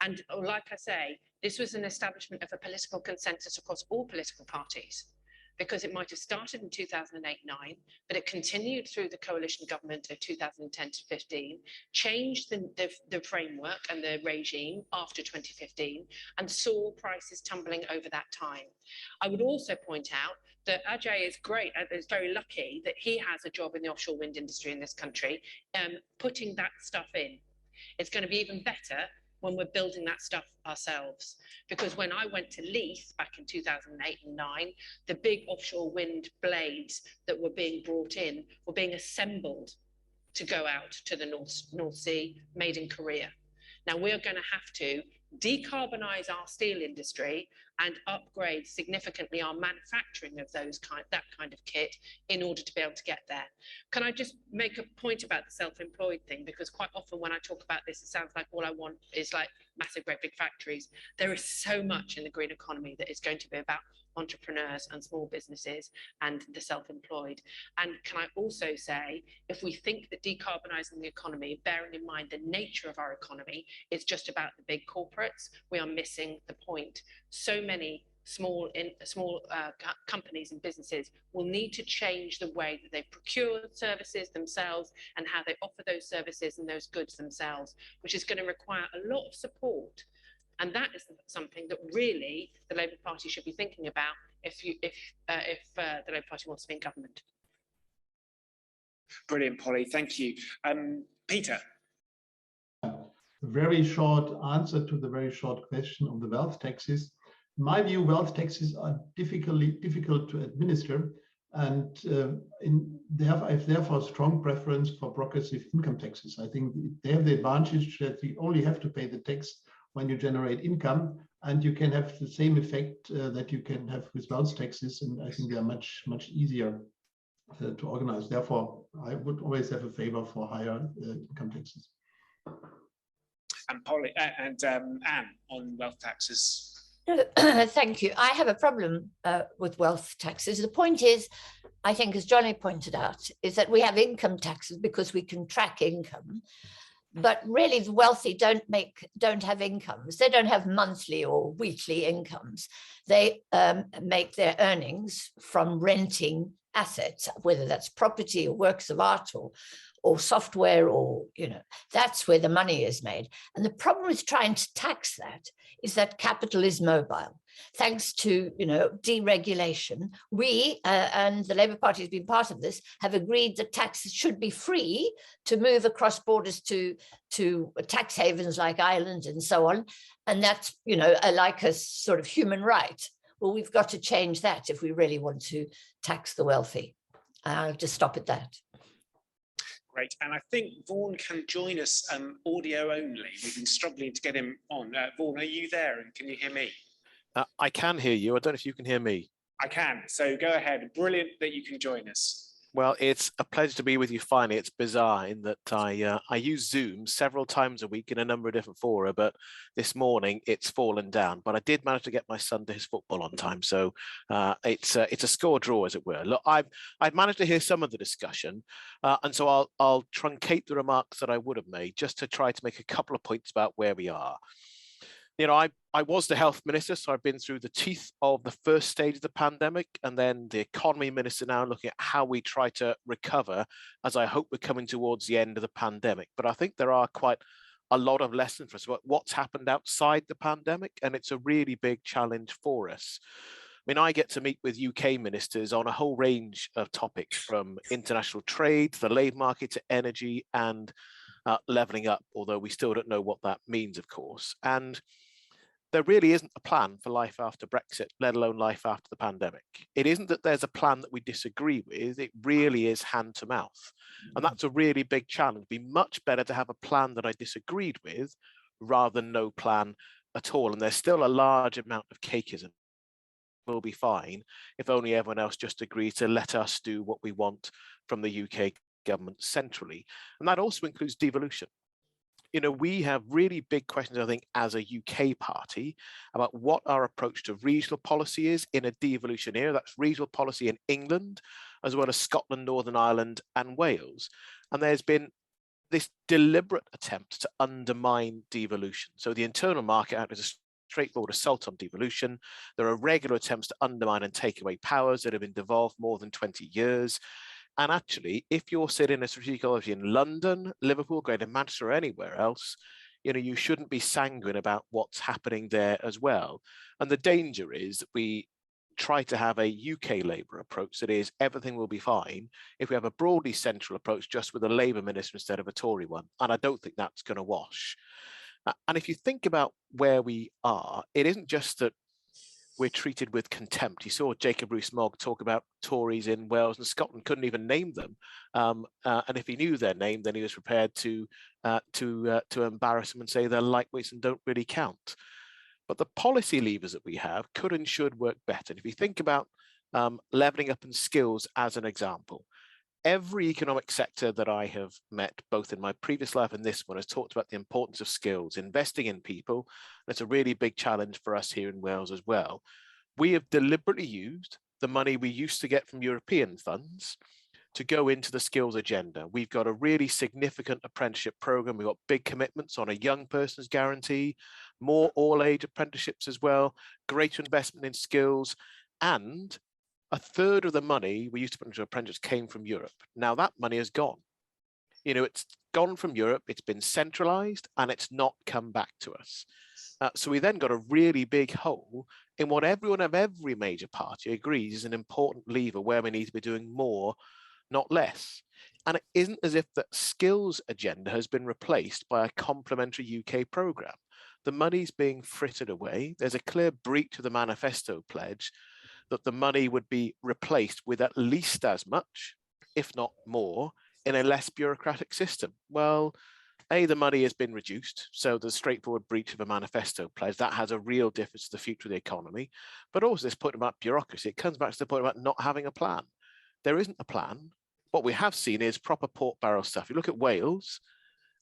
And like I say, this was an establishment of a political consensus across all political parties, because it might have started in 2008-9, but it continued through the coalition government of 2010 to 15, changed the framework and the regime after 2015, and saw prices tumbling over that time. I would also point out that Ajay is great, is very lucky that he has a job in the offshore wind industry in this country, putting that stuff in. It's going to be even better when we're building that stuff ourselves. Because when I went to Leith back in 2008 and 9, the big offshore wind blades that were being brought in were being assembled to go out to the North Sea, made in Korea. Now we're going to have to decarbonise our steel industry and upgrade significantly our manufacturing of that kind of kit in order to be able to get there. Can I just make a point about the self-employed thing? Because quite often when I talk about this, it sounds like all I want is like massive, great big factories. There is so much in the green economy that is going to be about entrepreneurs and small businesses and the self-employed. And can I also say, if we think that decarbonising the economy, bearing in mind the nature of our economy, is just about the big corporates, we are missing the point. So many small companies and businesses will need to change the way that they procure services themselves and how they offer those services and those goods themselves, which is going to require a lot of support. And that is something that really the Labour Party should be thinking about if the Labour Party wants to be in government. Brilliant, Polly. Thank you. Peter. A very short answer to the very short question of the wealth taxes. In my view, wealth taxes are difficult to administer, and I have therefore a strong preference for progressive income taxes. I think they have the advantage that you only have to pay the tax when you generate income, and you can have the same effect that you can have with wealth taxes, and I think they are much easier to organize. Therefore, I would always have a favor for higher income taxes. And Polly and Anne on wealth taxes. Thank you. I have a problem with wealth taxes. The point is, I think, as Johnny pointed out, is that we have income taxes because we can track income. But really, the wealthy don't have incomes. They don't have monthly or weekly incomes. They make their earnings from renting assets, whether that's property or works of art or software, or, you know, that's where the money is made. And the problem with trying to tax that is that capital is mobile. Thanks to, you know, deregulation, we, and the Labour Party has been part of this, have agreed that taxes should be free to move across borders to tax havens like Ireland and so on. And that's, you know, like a sort of human right. Well, we've got to change that if we really want to tax the wealthy. I'll just stop at that. Great, and I think Vaughan can join us audio only. We've been struggling to get him on. Vaughan, are you there and can you hear me? I can hear you. I don't know if you can hear me. I can, so go ahead. Brilliant that you can join us. Well, it's a pleasure to be with you finally. It's bizarre in that I use Zoom several times a week in a number of different fora, but this morning it's fallen down. But I did manage to get my son to his football on time, so it's a score draw, as it were. Look, I've managed to hear some of the discussion, and so I'll truncate the remarks that I would have made just to try to make a couple of points about where we are. You know, I was the health minister, so I've been through the teeth of the first stage of the pandemic, and then the economy minister now looking at how we try to recover as I hope we're coming towards the end of the pandemic. But I think there are quite a lot of lessons for us about what's happened outside the pandemic, and it's a really big challenge for us. I mean, I get to meet with UK ministers on a whole range of topics, from international trade, to the labour market, to energy, and levelling up, although we still don't know what that means, of course. And there really isn't a plan for life after Brexit, let alone life after the pandemic. It isn't that there's a plan that we disagree with, it really is hand to mouth. And that's a really big challenge. It'd be much better to have a plan that I disagreed with rather than no plan at all. And there's still a large amount of cakeism. We'll be fine if only everyone else just agrees to let us do what we want from the UK government centrally. And that also includes devolution. You know, we have really big questions, I think, as a UK party about what our approach to regional policy is in a devolution era. That's regional policy in England, as well as Scotland, Northern Ireland, and Wales. And there's been this deliberate attempt to undermine devolution. So the Internal Market Act is a straightforward assault on devolution. There are regular attempts to undermine and take away powers that have been devolved more than 20 years. And actually, if you're sitting in a strategic authority in London, Liverpool, Greater Manchester, or anywhere else, you know, you shouldn't be sanguine about what's happening there as well. And the danger is that we try to have a UK Labour approach that is everything will be fine if we have a broadly central approach just with a Labour minister instead of a Tory one. And I don't think that's going to wash. And if you think about where we are, it isn't just that we're treated with contempt. You saw Jacob Rees-Mogg talk about Tories in Wales and Scotland, couldn't even name them. And if he knew their name, then he was prepared to embarrass them and say they're lightweights and don't really count. But the policy levers that we have could and should work better. And if you think about levelling up and skills as an example, every economic sector that I have met, both in my previous life and this one, has talked about the importance of skills, investing in people. That's a really big challenge for us here in Wales as well. We have deliberately used the money we used to get from European funds to go into the skills agenda. We've got a really significant apprenticeship program. We've got big commitments on a young person's guarantee, more all-age apprenticeships as well, greater investment in skills, and a third of the money we used to put into apprentices came from Europe. Now that money is gone. You know, it's gone from Europe, it's been centralized, and it's not come back to us. So we then got a really big hole in what everyone of every major party agrees is an important lever where we need to be doing more, not less. And it isn't as if the skills agenda has been replaced by a complementary UK programme. The money's being frittered away. There's a clear breach of the manifesto pledge that the money would be replaced with at least as much, if not more, in a less bureaucratic system. Well, A, the money has been reduced, so the straightforward breach of a manifesto pledge, that has a real difference to the future of the economy. But also this point about bureaucracy, it comes back to the point about not having a plan. There isn't a plan. What we have seen is proper pork barrel stuff. You look at Wales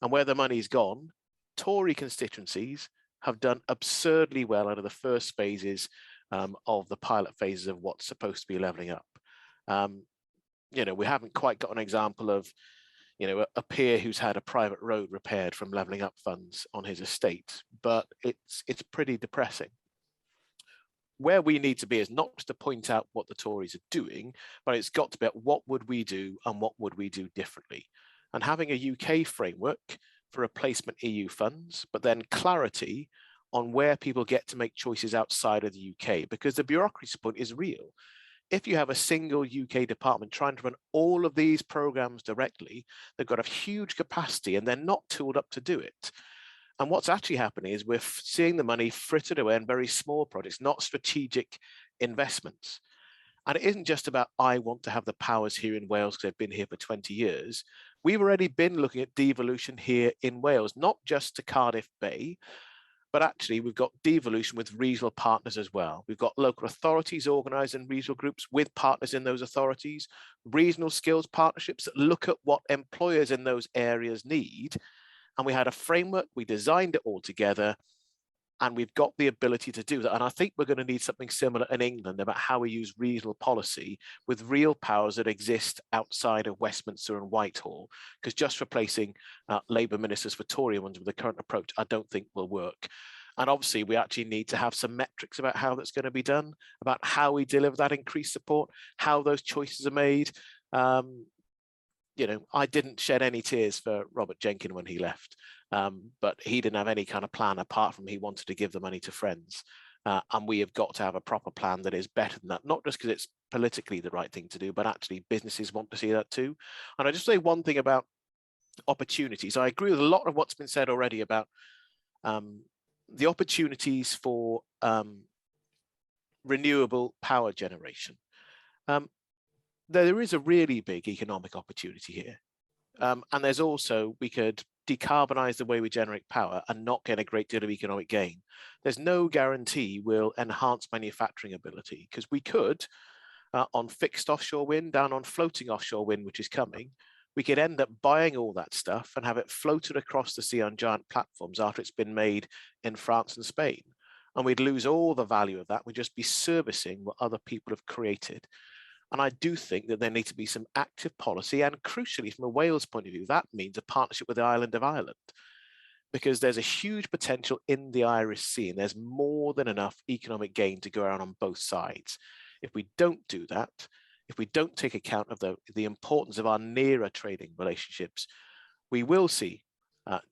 and where the money's gone, Tory constituencies have done absurdly well out of the first phases of the pilot phases of what's supposed to be levelling up. You know, we haven't quite got an example of, you know, a peer who's had a private road repaired from levelling up funds on his estate, but it's pretty depressing. Where we need to be is not to point out what the Tories are doing, but it's got to be at what would we do and what would we do differently. And having a UK framework for replacement EU funds, but then clarity on where people get to make choices outside of the UK, because the bureaucracy point is real. If you have a single UK department trying to run all of these programs directly, they've got a huge capacity and they're not tooled up to do it. And what's actually happening is we're seeing the money frittered away in very small projects, not strategic investments. And it isn't just about, I want to have the powers here in Wales because I've been here for 20 years. We've already been looking at devolution here in Wales, not just to Cardiff Bay, but actually we've got devolution with regional partners as well. We've got local authorities organised in regional groups with partners in those authorities, regional skills partnerships that look at what employers in those areas need. And we had a framework, we designed it all together, and we've got the ability to do that. And I think we're going to need something similar in England about how we use regional policy with real powers that exist outside of Westminster and Whitehall, because just replacing Labour ministers for Tory ones with the current approach, I don't think will work. And obviously we actually need to have some metrics about how that's going to be done, about how we deliver that increased support, how those choices are made. You know, I didn't shed any tears for Robert Jenkin when he left, but he didn't have any kind of plan apart from he wanted to give the money to friends. And we have got to have a proper plan that is better than that, not just because it's politically the right thing to do, but actually businesses want to see that too. And I just say one thing about opportunities. I agree with a lot of what's been said already about the opportunities for renewable power generation. There is a really big economic opportunity here. And there's also, we could decarbonize the way we generate power and not get a great deal of economic gain. There's no guarantee we'll enhance manufacturing ability, because we could, on fixed offshore wind, down on floating offshore wind, which is coming, we could end up buying all that stuff and have it floated across the sea on giant platforms after it's been made in France and Spain. And we'd lose all the value of that. We'd just be servicing what other people have created. And I do think that there needs to be some active policy, and crucially from a Wales point of view, that means a partnership with the island of Ireland, because there's a huge potential in the Irish Sea and there's more than enough economic gain to go around on both sides. If we don't do that, if we don't take account of the importance of our nearer trading relationships, we will see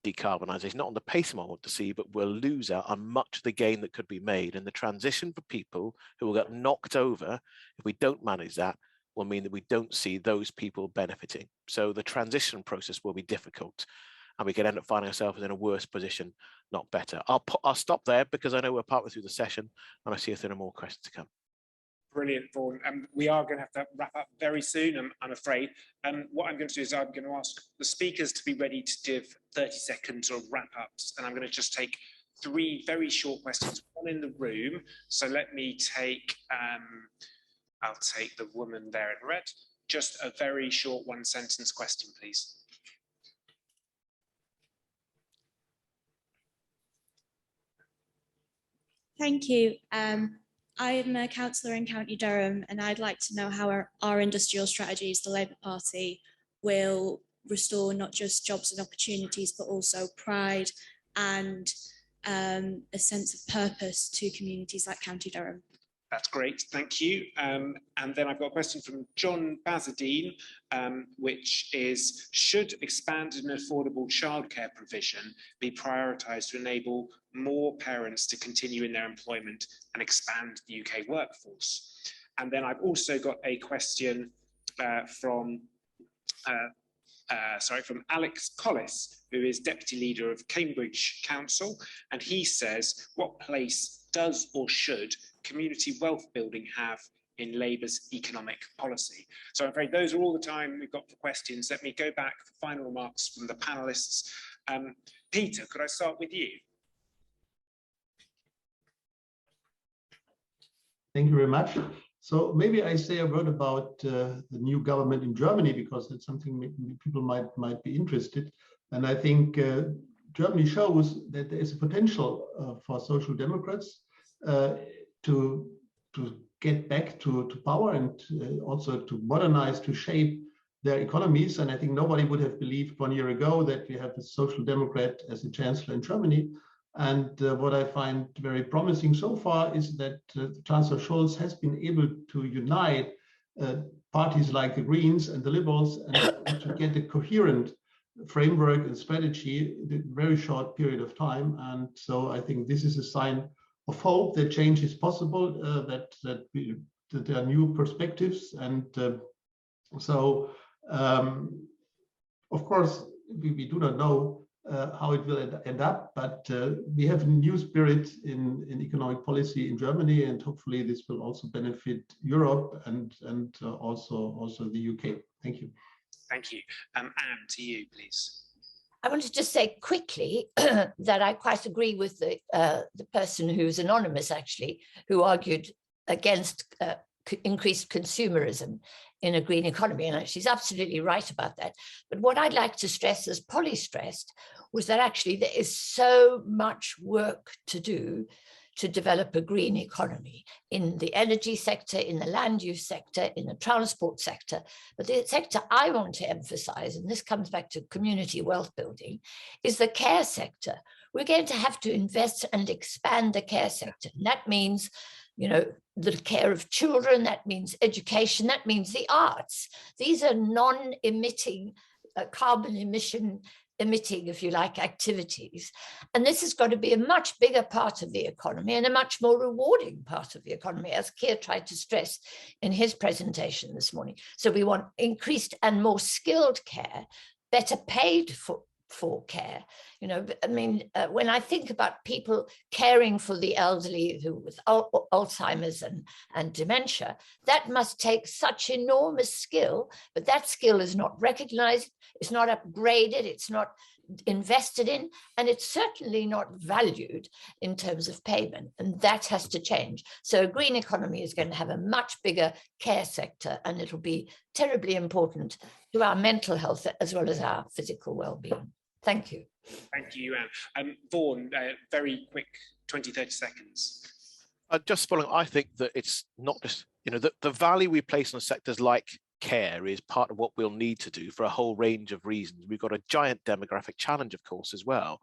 decarbonisation, not on the pace I want to see, but we'll lose out on much of the gain that could be made. And the transition for people who will get knocked over, if we don't manage that, will mean that we don't see those people benefiting. So the transition process will be difficult. and we could end up finding ourselves in a worse position, not better. I'll stop there because I know we're partway through the session, and I see if there are more questions to come. Brilliant, Vaughan. We are going to have to wrap up very soon, I'm afraid. What I'm going to do is I'm going to ask the speakers to be ready to give 30 seconds of wrap-ups, and I'm going to just take 3 very short questions, one in the room. So let me take, I'll take the woman there in red. Just a very short 1-sentence question, please. Thank you. I'm a councillor in County Durham, and I'd like to know how our industrial strategies, the Labour Party, will restore not just jobs and opportunities, but also pride and a sense of purpose to communities like County Durham. That's great, thank you. And then I've got a question from John Bazadine, which is, should expanded and affordable childcare provision be prioritised to enable more parents to continue in their employment and expand the UK workforce? And then I've also got a question from Alex Collis, who is Deputy Leader of Cambridge Council, and he says, what place does or should community wealth building have in Labour's economic policy? So I'm afraid those are all the time we've got for questions. Let me go back for final remarks from the panellists. Peter, could I start with you? Thank you very much. So maybe I say a word about the new government in Germany, because it's something people might be interested. And I think Germany shows that there is a potential for Social Democrats to get back to power and also to modernize, to shape their economies. And I think nobody would have believed 1 year ago that we have a Social Democrat as a chancellor in Germany. And what I find very promising so far is that Chancellor Scholz has been able to unite parties like the Greens and the Liberals and to get a coherent framework and strategy in a very short period of time. And so I think this is a sign of hope that change is possible, that there are new perspectives. And of course, we do not know how it will end up, but we have a new spirit in economic policy in Germany, and hopefully this will also benefit Europe and also the UK. Thank you. Thank you. Anne, to you, please. I want to just say quickly that I quite agree with the person who's anonymous, actually, who argued against increased consumerism in a green economy, and she's absolutely right about that. But what I'd like to stress, as Polly stressed, was that actually there is so much work to do to develop a green economy in the energy sector, in the land use sector, in the transport sector. But the sector I want to emphasize, and this comes back to community wealth building, is the care sector. We're going to have to invest and expand the care sector. And that means, you know, the care of children, that means education, that means the arts. These are non-emitting, carbon emitting, if you like, activities. And this has got to be a much bigger part of the economy and a much more rewarding part of the economy, as Keir tried to stress in his presentation this morning. So we want increased and more skilled care, better paid for care. You know, I mean, when I think about people caring for the elderly who with Alzheimer's and dementia, that must take such enormous skill, but that skill is not recognized, it's not upgraded, it's not invested in, and it's certainly not valued in terms of payment, and that has to change. So a green economy is going to have a much bigger care sector, and it'll be terribly important to our mental health as well as our physical well-being. Thank you. Thank you, Anne. Vaughan, very quick 20-30 seconds. Just following, I think that it's not just, you know, the value we place on sectors like care is part of what we'll need to do for a whole range of reasons. We've got a giant demographic challenge, of course, as well.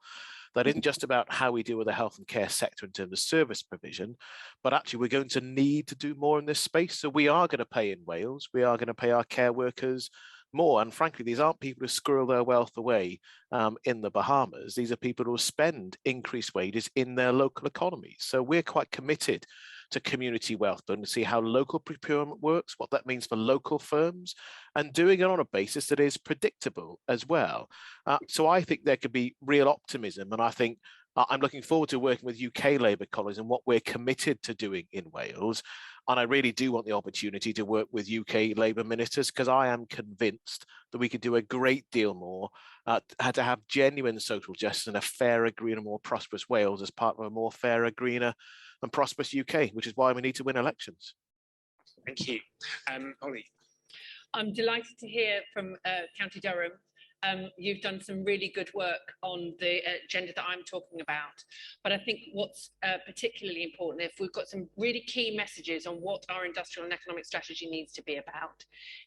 That isn't just about how we deal with the health and care sector in terms of service provision, but actually we're going to need to do more in this space. So we are going to pay in Wales, we are going to pay our care workers more. And frankly, these aren't people who squirrel their wealth away in the Bahamas. These are people who spend increased wages in their local economies. So we're quite committed to community wealth building, to see how local procurement works, what that means for local firms, and doing it on a basis that is predictable as well. So I think there could be real optimism, and I think I'm looking forward to working with UK Labour colleagues and what we're committed to doing in Wales. And I really do want the opportunity to work with UK Labour ministers, because I am convinced that we could do a great deal more to have genuine social justice and a fairer, greener, more prosperous Wales as part of a more fairer, greener and prosperous UK, which is why we need to win elections. Thank you. Holly. I'm delighted to hear from County Durham. You've done some really good work on the agenda that I'm talking about. But I think what's particularly important, if we've got some really key messages on what our industrial and economic strategy needs to be about.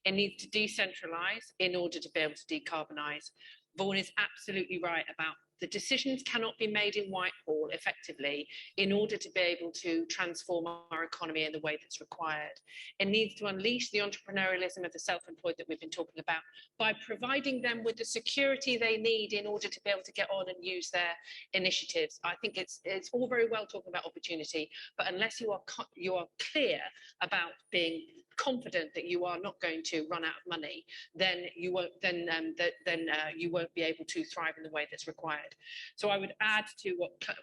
It needs to decentralise in order to be able to decarbonise. Vaughan is absolutely right about the decisions cannot be made in Whitehall effectively in order to be able to transform our economy in the way that's required. It needs to unleash the entrepreneurialism of the self-employed that we've been talking about by providing them with the security they need in order to be able to get on and use their initiatives. I think it's all very well talking about opportunity, but unless you are clear about being confident that you are not going to run out of money, then you won't you won't be able to thrive in the way that's required. So I would add to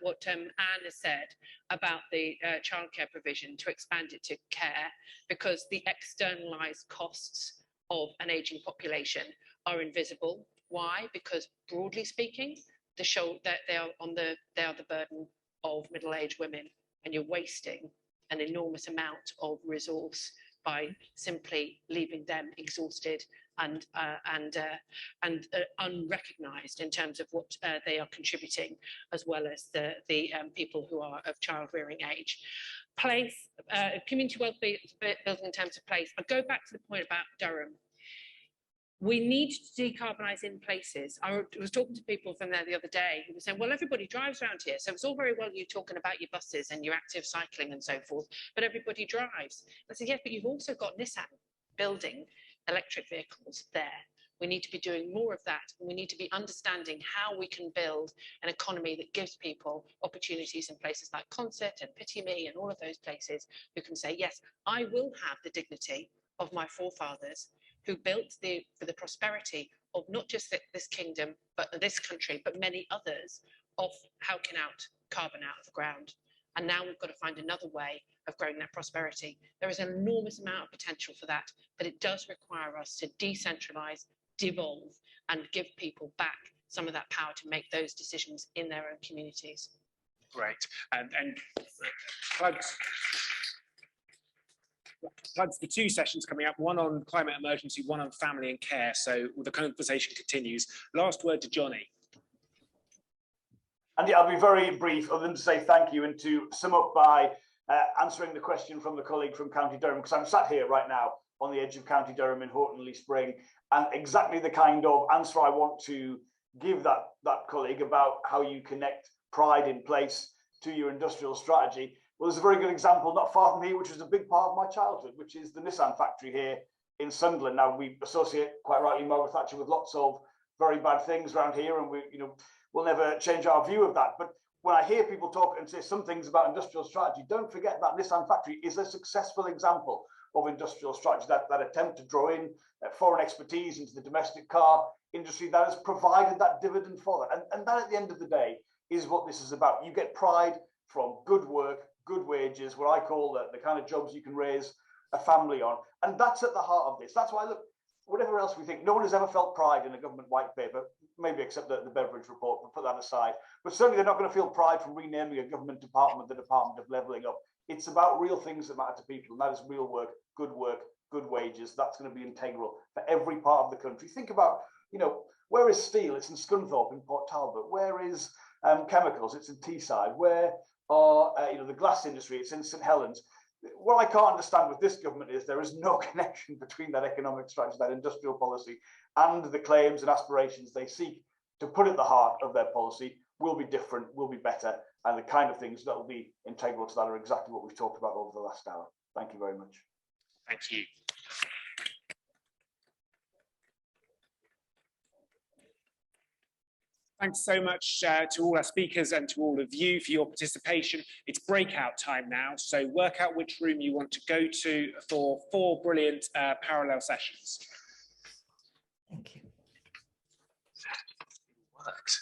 what Anne has said about the childcare provision, to expand it to care, because the externalized costs of an aging population are invisible. Why? Because broadly speaking, they are the burden of middle-aged women, and you're wasting an enormous amount of resource by simply leaving them exhausted and unrecognised in terms of what they are contributing, as well as the people who are of child-rearing age. Place, community wealth building in terms of place. I go back to the point about Durham. We need to decarbonise in places. I was talking to people from there the other day who were saying, well, everybody drives around here, so it's all very well you talking about your buses and your active cycling and so forth, but everybody drives. I said, yes, but you've also got Nissan building electric vehicles there. We need to be doing more of that, and we need to be understanding how we can build an economy that gives people opportunities in places like Consett and Pettifor and all of those places who can say, yes, I will have the dignity of my forefathers who built for the prosperity of not just this kingdom, but this country, but many others, of howking out carbon out of the ground. And now we've got to find another way of growing that prosperity. There is an enormous amount of potential for that, but it does require us to decentralise, devolve, and give people back some of that power to make those decisions in their own communities. Great. And plugs the two sessions coming up, one on climate emergency, one on family and care. So the conversation continues. Last word to Johnny. Andy, I'll be very brief, other than to say thank you and to sum up by answering the question from the colleague from County Durham, because I'm sat here right now on the edge of County Durham in Horton-Lee Spring, and exactly the kind of answer I want to give that colleague about how you connect pride in place to your industrial strategy. Well, there's a very good example not far from here, which was a big part of my childhood, which is the Nissan factory here in Sunderland. Now, we associate, quite rightly, Margaret Thatcher with lots of very bad things around here, and we'll never change our view of that. But when I hear people talk and say some things about industrial strategy, don't forget that Nissan factory is a successful example of industrial strategy, that attempt to draw in foreign expertise into the domestic car industry that has provided that dividend for that. And that, at the end of the day, is what this is about. You get pride from good work, good wages, what I call the kind of jobs you can raise a family on. And that's at the heart of this. That's why, look, whatever else we think, no one has ever felt pride in a government white paper, maybe except the Beveridge report, we'll put that aside. But certainly they're not going to feel pride from renaming a government department the Department of Levelling Up. It's about real things that matter to people, and that is real work, good wages. That's going to be integral for every part of the country. Think about, where is steel? It's in Scunthorpe in Port Talbot. Where is chemicals? It's in Teesside. Where are the glass industry? It's in St Helens. What I can't understand with this government is there is no connection between that economic strategy, that industrial policy, and the claims and aspirations they seek to put at the heart of their policy. Will be different, will be better, and the kind of things that will be integral to that are exactly what we've talked about over the last hour. Thank you very much. Thank you. Thanks so much to all our speakers and to all of you for your participation. It's breakout time now, so work out which room you want to go to for 4 brilliant parallel sessions. Thank you. Worked.